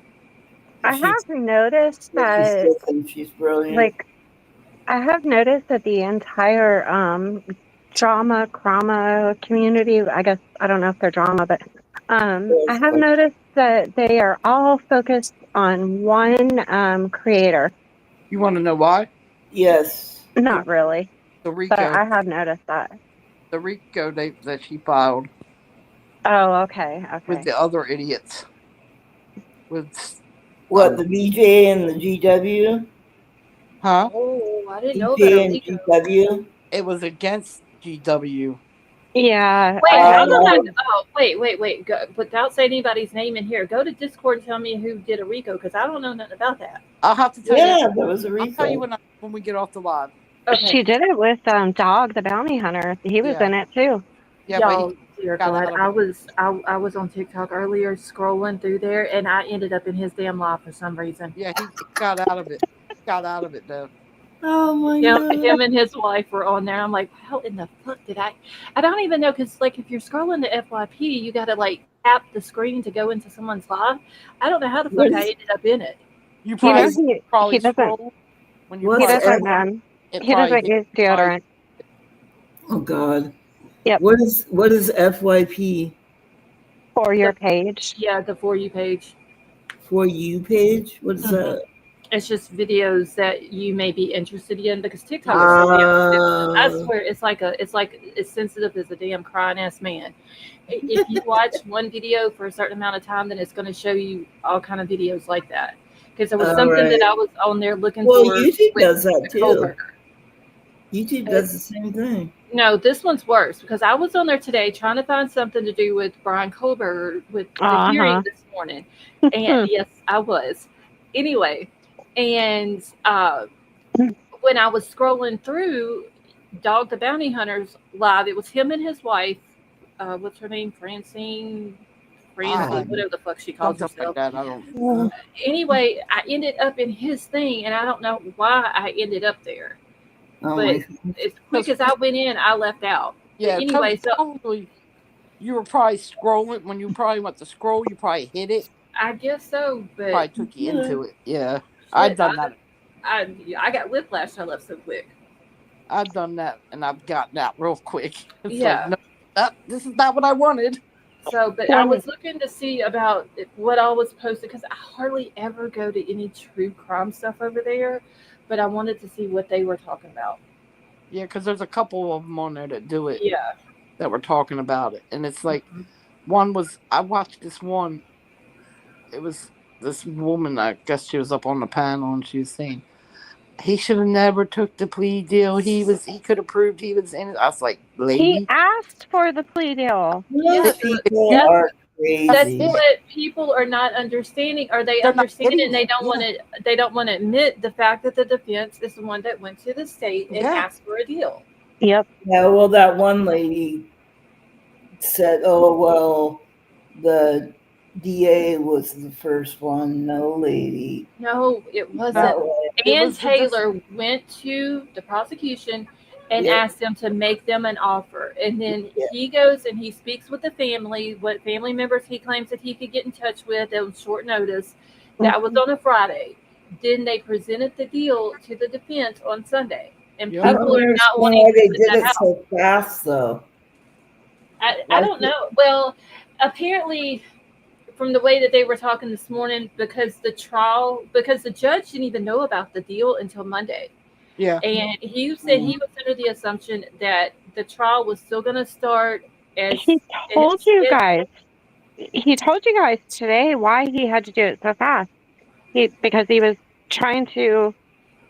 I have noticed But she that, still thinks she's brilliant. like, I have noticed that the entire drama community, I guess, I don't know if they're drama, but I have noticed that they are all focused on one creator. You want to know why? Yes. Not really, The but RICO, I have noticed that. that she filed Oh, okay, with okay. the other idiots. With What, the BJ and the GW? huh? Oh, I didn't know BJ that. and Rico. GW? It was against GW. Yeah. Wait, I I'm know. not, wait. Go, without saying anybody's name in here, go to Discord and tell me who did a Rico, because I don't know nothing about that. I'll have to tell Yeah, you. that was a I'll tell you refill. when we get off the live. Okay. She did it with Dog the Bounty Hunter. He was Yeah. in it too. Yeah, Y'all, but dear got God, out of I was on TikTok earlier scrolling through there, and I ended up in his damn live for some reason. he got out of it. Got out of it though. Oh my Him and his wife were on there. I'm like, how in the fuck did I don't even know, because like if you're scrolling to FYP, you gotta like tap the screen to go into someone's live. I don't know how the fuck What I is- ended up in it. You He probably doesn't. probably He doesn't. scroll when you What's He probably- doesn't. it He probably doesn't use deodorant. Oh God. Yep. What is FYP For your page. Yeah, the For You page. for you page? What is that? It's just videos that you may be interested in, because TikTok is so damn sensitive. I swear it's like as sensitive as a damn crying ass man. If you watch one video for a certain amount of time, then it's going to show you all kind of videos like that. Because there was All something right. that I was on there looking Well, for. YouTube with does that too. Kohlberg. YouTube does the same thing. No, this one's worse, because I was on there today trying to find something to do with Brian Kohlberg with the hearing this morning. And yes, I was. Anyway, and when I was scrolling through, Dog the Bounty Hunters live. It was him and his wife. What's her name? Francine, Ah, whatever the fuck she calls something like herself. that. I don't. Anyway, I ended up in his thing, and I don't know why I ended up there. Oh But my. as quick as I went in, I left out. Yeah, But anyway, so probably you were probably scrolling when you probably went to scroll. You probably hit it. I guess so. But Probably took you into it. Yeah, shit, I've done that. I got whiplash. I left so quick. I've done that, and I've gotten out real quick. It's Yeah. like, no, this is not what I wanted. So, but I was looking to see about what all was posted because I hardly ever go to any true crime stuff over there. But I wanted to see what they were talking about. Yeah, because there's a couple of them on there that do it. Yeah. That were talking about it, and it's like one was I watched this one. It was this woman. I guess she was up on the panel, and she was saying he should have never took the plea deal. He could have proved he was in it. I was like, lady, He asked for the plea deal. Those people Yeah. are That's crazy. what people are not understanding. Or they They're not understand it getting and they it. don't want to. They don't want to admit the fact that the defense is the one that went to the state and Yeah. asked for a deal. Yep. Yeah, well, that one lady said, "Oh well, the DA was the first one." No, lady. No, it wasn't. That way. Ann was the Taylor went to the prosecution and Yeah. asked them to make them an offer. And then Yeah. he goes and he speaks with the family, what family members he claims that he could get in touch with on short notice. That was on a Friday. Then they presented the deal to the defense on Sunday. And Yeah. I people don't are not understand wanting why to they put did that it out. so fast, though. I don't know. Well, apparently, from the way that they were talking this morning, because the judge didn't even know about the deal until Monday. Yeah. And he said he was under the assumption that the trial was still going to start as He told you guys. He told you guys today why he had to do it so fast. Because he was trying to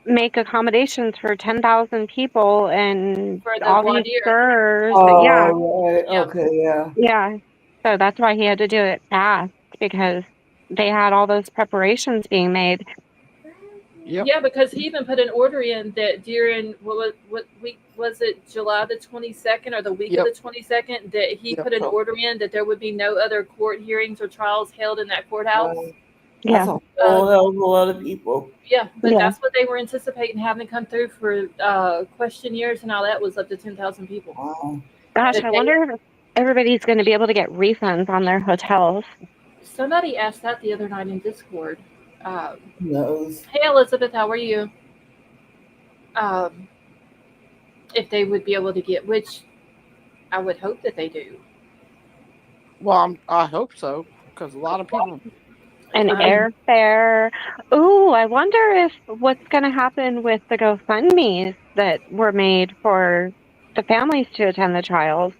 make accommodations for 10,000 people and For the all voir these dire. jurors. Oh, Yeah, right. Yeah. Okay, yeah. yeah. So that's why he had to do it fast because they had all those preparations being made. Yep. Yeah, because he even put an order in that during what week was it, July the 22nd or the week Yep. of the 22nd, that he Yep. put an order in that there would be no other court hearings or trials held in that courthouse. Right. Yeah. That's a whole hell of a lot of people. Yeah, but Yeah. that's what they were anticipating having come through for questionnaires and all that was up to 10,000 people. Wow. Gosh, But I wonder if everybody's going to be able to get refunds on their hotels. Somebody asked that the other night in Discord. Who knows? Hey, Elizabeth, how are you? If they would be able to get, which I would hope that they do. Well, I hope so because a lot of people. And Um, airfare. Ooh, I wonder if what's going to happen with the GoFundMes that were made for the families to attend the trials.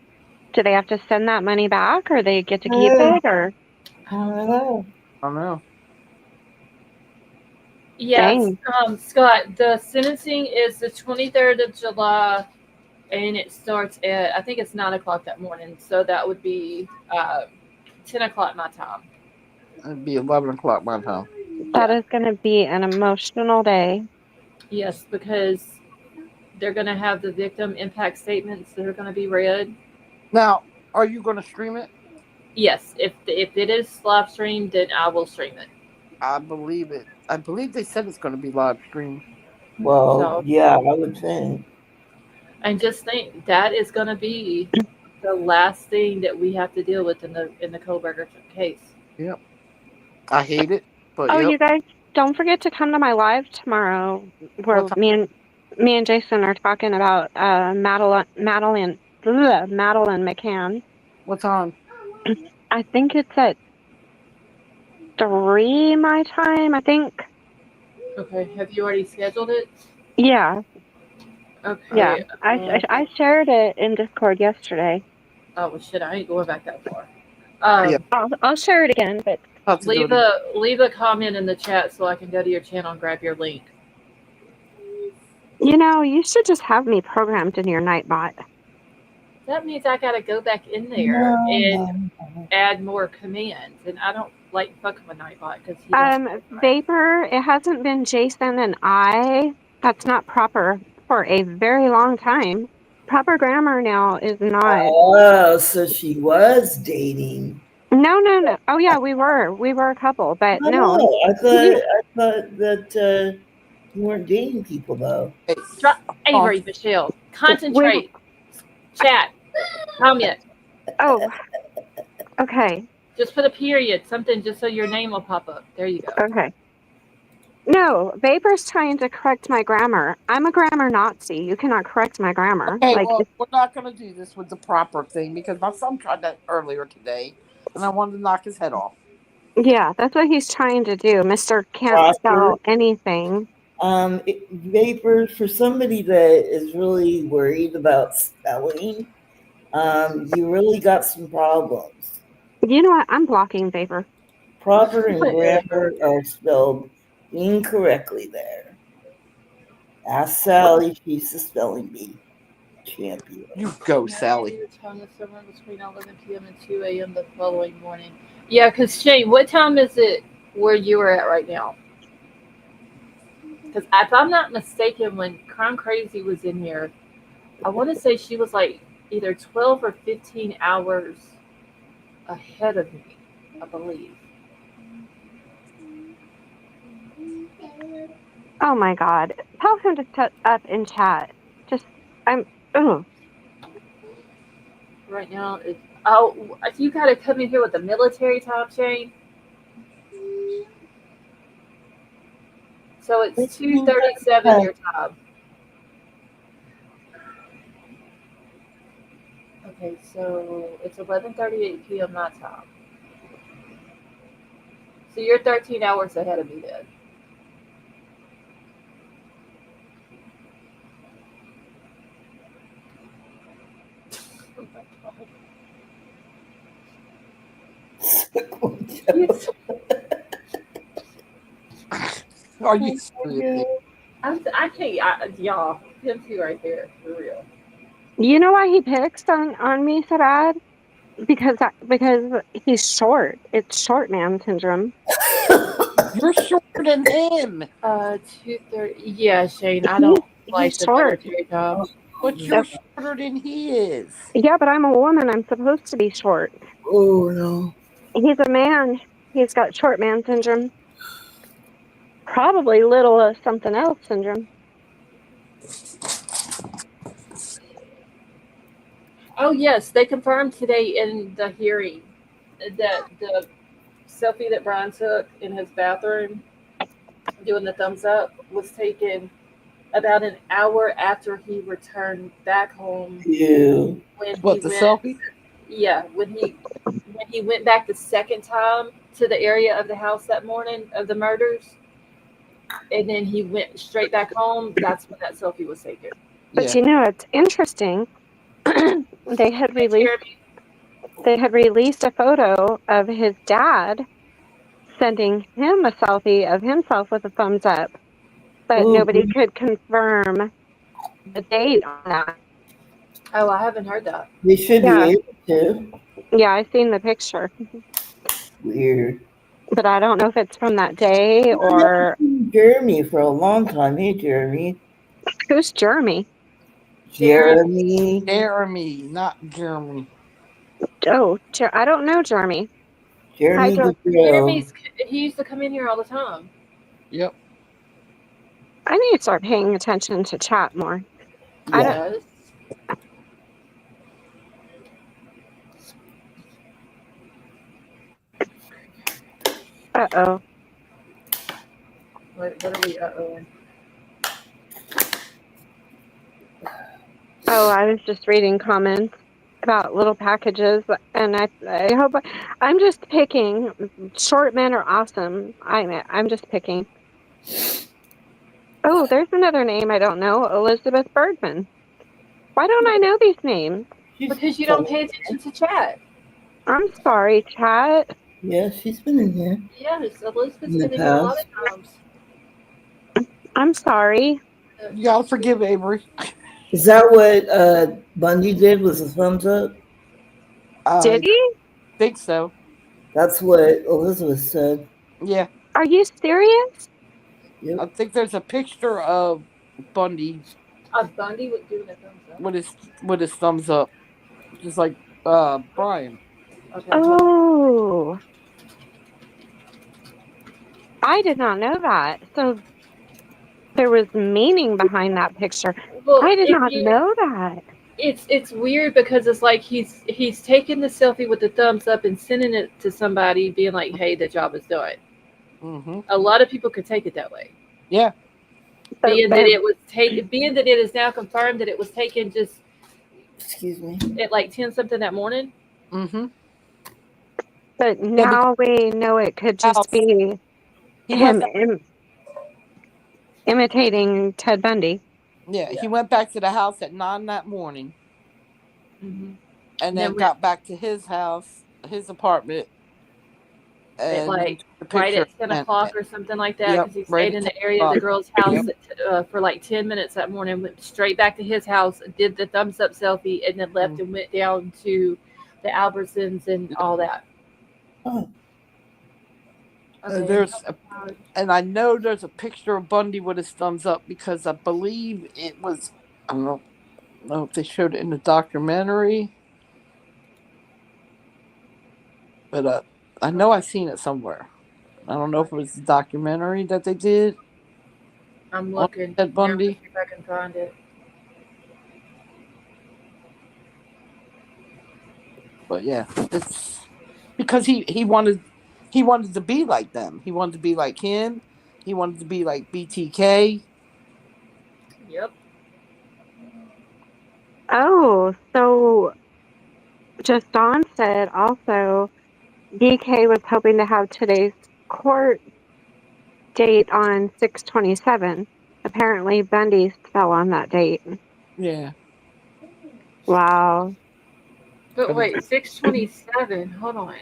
Do they have to send that money back, or they get to keep it? Or I don't know. I don't know. Yes, Dang. Scott, the sentencing is the 23rd of July, and it starts at, I think it's 9 o'clock that morning. So that would be 10 o'clock my time. It'd be 11 o'clock my time. that is going to be an emotional day. Yes, because they're going to have the victim impact statements that are going to be read. Now, are you going to stream it? Yes, if it is live streamed, then I will stream it. I believe it. I believe they said it's going to be live streamed. Well, So- yeah, I would think. And just think that is going to be the last thing that we have to deal with in the Kohlberger case. I hate it, but Oh, yep. you guys, don't forget to come to my live tomorrow, where What time? me and Jason are talking about Madeline McCann. What time? I think it's at 3 my time. I think. Okay, have you already scheduled it? Yeah, Okay. yeah. I shared it in Discord yesterday. Oh well, shit! I ain't going back that far. Yeah. I'll share it again, but Have to do Leave a comment in the chat so I can go to your channel and grab your link. you should just have me programmed in your Nightbot. That means I gotta go back in there and add more commands, and I don't like fucking with Nightbot because he doesn't. Vapor, it hasn't been Jason and I. That's not proper for a very long time. Proper grammar now is not. Oh, so she was dating. No. Oh yeah, we were a couple, but I no. know. I You- thought that you weren't dating people though. Hey, Dr- Avery, Michelle, concentrate. Chat. Comment. Oh, okay. Just put a period, something, just so your name will pop up. There you go. Okay. No, Vapor's trying to correct my grammar. I'm a grammar Nazi. You cannot correct my grammar. Okay, Like, well, we're not going to do this with the proper thing because my son tried that earlier today, and I wanted to knock his head off. yeah, that's what he's trying to do. Mr. Can't Prosper. spell anything. Vapor, for somebody that is really worried about spelling, you really got some problems. You know what? I'm blocking Vapor. Proper and grammar are spelled incorrectly there. Ask Sally, she's the spelling bee champion. You go, Sally. Your time is somewhere between 11 p.m. and 2 a.m. the following morning. Yeah, because Shane, what time is it where you are at right now? Because if I'm not mistaken, when Crime Crazy was in here, I want to say she was like either 12 or 15 hours ahead of me, I believe. Oh my God. Tell him to shut up in chat. Ugh. Right now, you got to come in here with the military time, Shane. So it's 2:37 your time. Okay, so it's 11:38 p.m. my time. So you're 13 hours ahead of me then. Oh my God. Yes. Are you serious? I can't. Y'all, them two right there, for real. You know why he picks on me so bad? Because he's short. It's short man syndrome. You're shorter than him, 2:30. Yeah, Shane, I don't like He's the short. military job. but you're shorter than he is. Yeah, but I'm a woman. I'm supposed to be short. Oh no. He's a man. He's got short man syndrome. Probably little something else syndrome. Oh yes, they confirmed today in the hearing that the selfie that Brian took in his bathroom doing the thumbs up was taken about an hour after he returned back home. You. When What, he the went, selfie? yeah, when he went back the second time to the area of the house that morning of the murders, and then he went straight back home. That's when that selfie was taken. But Yeah. you know, it's interesting. They had released a photo of his dad sending him a selfie of himself with a thumbs up, but Ooh. nobody could confirm the date on that. Oh, I haven't heard that. They should Yeah. be able to. Yeah, I seen the picture, Weird. but I don't know if it's from that day or Jeremy for a long time. Hey, Jeremy. who's Jeremy. Jeremy. Jeremy, not Jeremy. Oh, I don't know Jeremy. Jeremy Hi, the Drill. He used to come in here all the time. Yep. I need to start paying attention to chat more. I don't. Yes. Uh-oh. What are we uh-oh? Oh, I was just reading comments about little packages, and I hope I'm just picking. Short men are awesome. I'm just picking. Oh, there's another name I don't know. Elizabeth Bergman. Why don't I know these names? Because you don't pay attention to chat. I'm sorry, chat. Yeah, she's been in here. Yes, Elizabeth's In the been in here a lot of times. I'm sorry. You gotta forgive Avery. Is that what Bundy did? Was a thumbs up? Did I he? think so. That's what Elizabeth said. Yeah. Are you serious? Yep. I think there's a picture of Bundy Bundy would do a thumbs up. with his thumbs up, just like Brian. Okay. hold on. Oh, I did not know that. So there was meaning behind that picture. Well, I did if not you- know that. It's weird because it's like he's taking the selfie with the thumbs up and sending it to somebody, being like, "Hey, the job is done." Mm-hmm. A lot of people could take it that way. Yeah. Being that it is now confirmed that it was taken just Excuse me. at like 10 something that morning. Mm-hmm. But now we know it could just be He him went. imitating Ted Bundy. Yeah, Yeah. he went back to the house at 9 that morning, Mm-hmm. and then Then got back to his house, his apartment, At and like took the right picture. at 10 and- o'clock or something like that, Yep, because he right stayed at in the 10 area of the o'clock. girl's house Yep. for like 10 minutes that morning, went straight back to his house, did the thumbs up selfie, and then left and went down to the Albertsons and all that. Oh, Okay. And I know there's a picture of Bundy with his thumbs up because I believe it was. I don't know if they showed it in the documentary, but I know I've seen it somewhere. I don't know if it was the documentary that they did. I'm on looking. Ted Bundy. See if I can find it. But yeah, it's because he wanted to be like them. He wanted to be like him. He wanted to be like BTK. Yep. Oh, so just Dawn said also DK was hoping to have today's court date on 6/27. Apparently Bundy fell on that date. Yeah. Wow. But wait, 6/27. Hold on.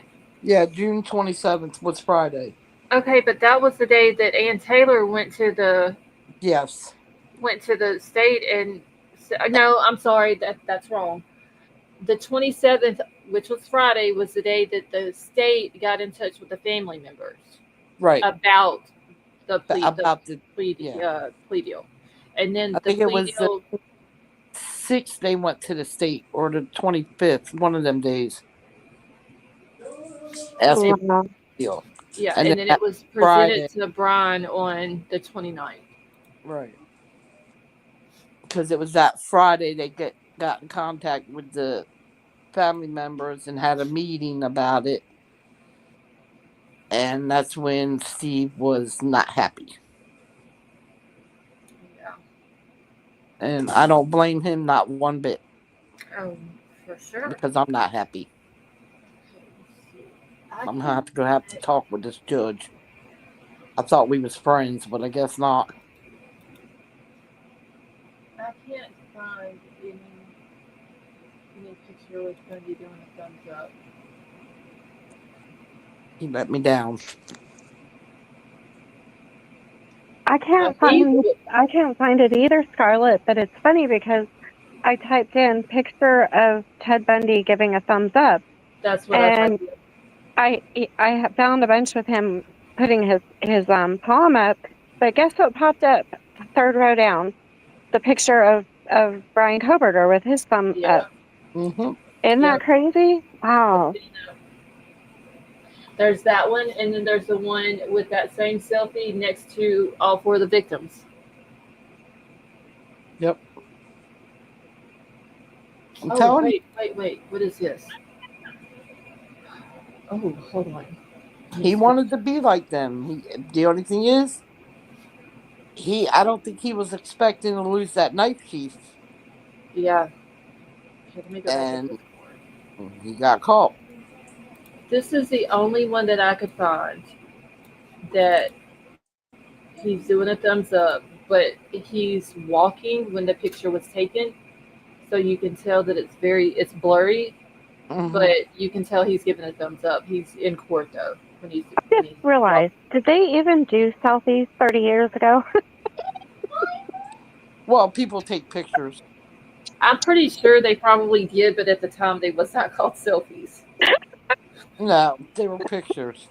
Yeah, June 27th was Friday. Okay, but that was the day that Ann Taylor went to the Yes. state and no, I'm sorry, that's wrong. The 27th, which was Friday, was the day that the state got in touch with the family members Right. about the plea, About the plea deal. And then I the think it plea was deal, 6th they went to the state, or the 25th, one of them days. Asking for Wow. a deal. yeah, and and then then it was Friday. presented to Brian on the 29th. Right. Because it was that Friday they got in contact with the family members and had a meeting about it. And that's when Steve was not happy. Yeah. And I don't blame him not one bit, Oh, for sure. because I'm not happy. I'm going to have to talk with this judge. I thought we was friends, but I guess not. I can't find any picture with Bundy doing a thumbs up. He let me down. I can't find it either, Scarlett, but it's funny because I typed in picture of Ted Bundy giving a thumbs up, That's what and I I found a bunch with him putting his palm up, but guess what popped up third row down? The picture of Brian Koberger with his thumb up. Mm-hmm. Isn't that crazy? Wow. There's that one, and then there's the one with that same selfie next to all four of the victims. Yep. I'm telling you. Wait. What is this? Oh, hold on. He wanted to be like them. The only thing is, I don't think he was expecting to lose that knife chief. Yeah. Okay, let me go back to And this one. he got caught. This is the only one that I could find that he's doing a thumbs up, but he's walking when the picture was taken. So you can tell that it's blurry, Mhm. but you can tell he's giving a thumbs up. He's in court though. I just realized, did they even do selfies 30 years ago? Well, people take pictures. I'm pretty sure they probably did, but at the time they was not called selfies. No, they were pictures.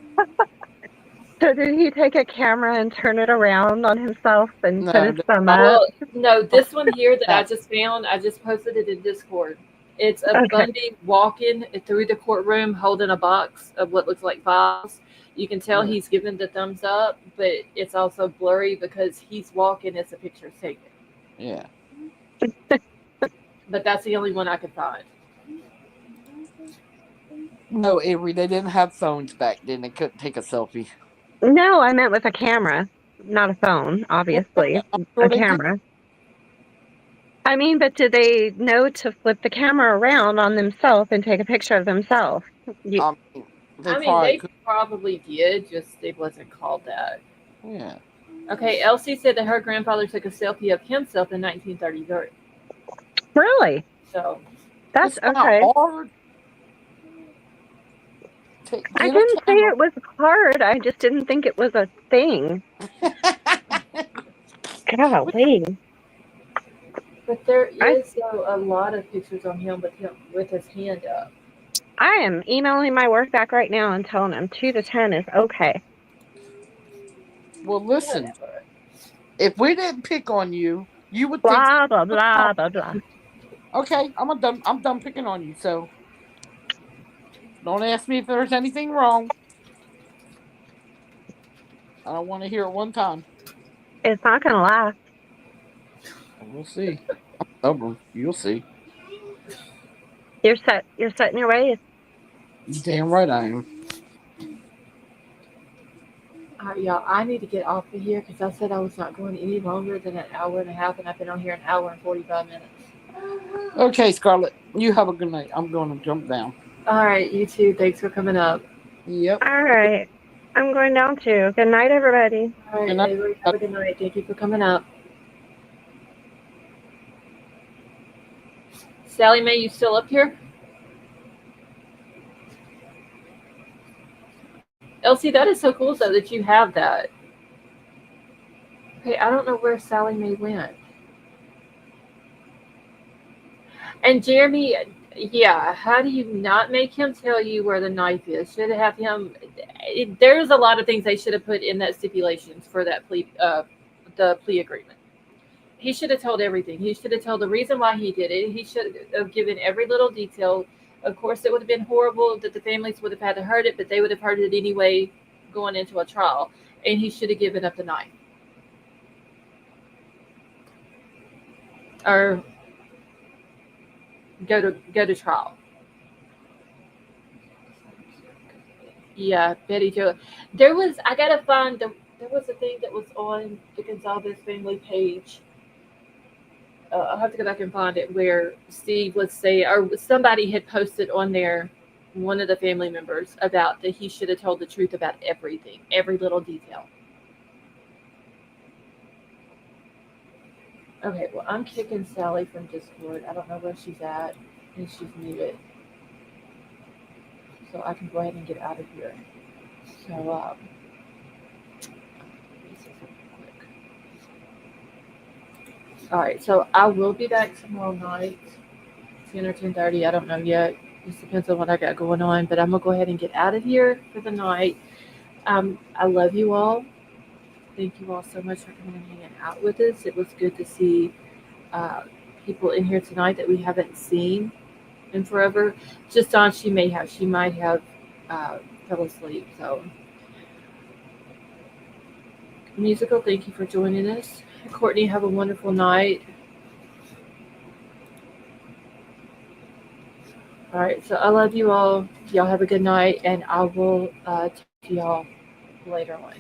So did he take a camera and turn it around on himself and No, put his thumb up? Well, no, this one here that I Yeah. just found, I just posted it in Discord. It's a Okay. Bundy walking through the courtroom holding a box of what looks like files. You can tell Yeah. he's giving the thumbs up, but it's also blurry because he's walking as the picture's taken. Yeah. But that's the only one I could find. No, Avery, they didn't have phones back then. They couldn't take a selfie. No, I meant with a camera, not a phone, obviously. I'm sure A they did. camera. I mean, but did they know to flip the camera around on themselves and take a picture of themselves? You, I mean, they I mean, probably they could. probably did, just it wasn't called that. Yeah. Okay, Elsie said that her grandfather took a selfie of himself in 1933. really? So, That's It's not okay. hard. I Get a didn't say camera. it was hard. I just didn't think it was a thing. Golly. but there I- is a lot of pictures on him with his hand up. I am emailing my work back right now and telling them 2 to 10 is okay. Well, listen. Whatever. If we didn't pick on you, you would think. Blah, blah, blah, blah, blah. Okay, I'm done picking on you. So don't ask me if there's anything wrong. I don't want to hear it one time. It's not going to last. We'll see. I'm stubborn. You'll see. You're set in your ways. You damn right I am. All right, y'all, I need to get off of here because I said I was not going any longer than an hour and a half, and I've been on here an hour and 45 minutes. Okay, Scarlett. You have a good night. I'm going to jump down. All right, you too. Thanks for coming up. Yep. All right. I'm going down too. Good night, everybody. All right, Good night. Avery, have a good night. Thank you for coming up. Sally Mae, you still up here? Elsie, that is so cool though that you have that. Okay, I don't know where Sally Mae went. And Jeremy, yeah, how do you not make him tell you where the knife is? Should have him. There's a lot of things they should have put in that stipulations for that plea, the plea agreement. He should have told everything. He should have told the reason why he did it. He should have given every little detail. Of course, it would have been horrible that the families would have had to heard it, but they would have heard it anyway going into a trial. And he should have given up the knife. Or go to trial. Yeah, Betty Jo. There was there was a thing that was on the Gonzalez family page. I'll have to go back and find it where Steve was saying, or somebody had posted on there, one of the family members, about that he should have told the truth about everything, every little detail. Okay, well, I'm kicking Sally from Discord. I don't know where she's at, and she's muted. So I can go ahead and get out of here. So, let me see something quick. All right, so I will be back tomorrow night, 10 or 10:30. I don't know yet. Just depends on what I got going on. But I'm going to go ahead and get out of here for the night. I love you all. Thank you all so much for coming and hanging out with us. It was good to see people in here tonight that we haven't seen in forever. Just on, she might have fell asleep. So, Musical, thank you for joining us. Courtney, have a wonderful night. All right, so I love you all. Y'all have a good night, and I will talk to y'all later on.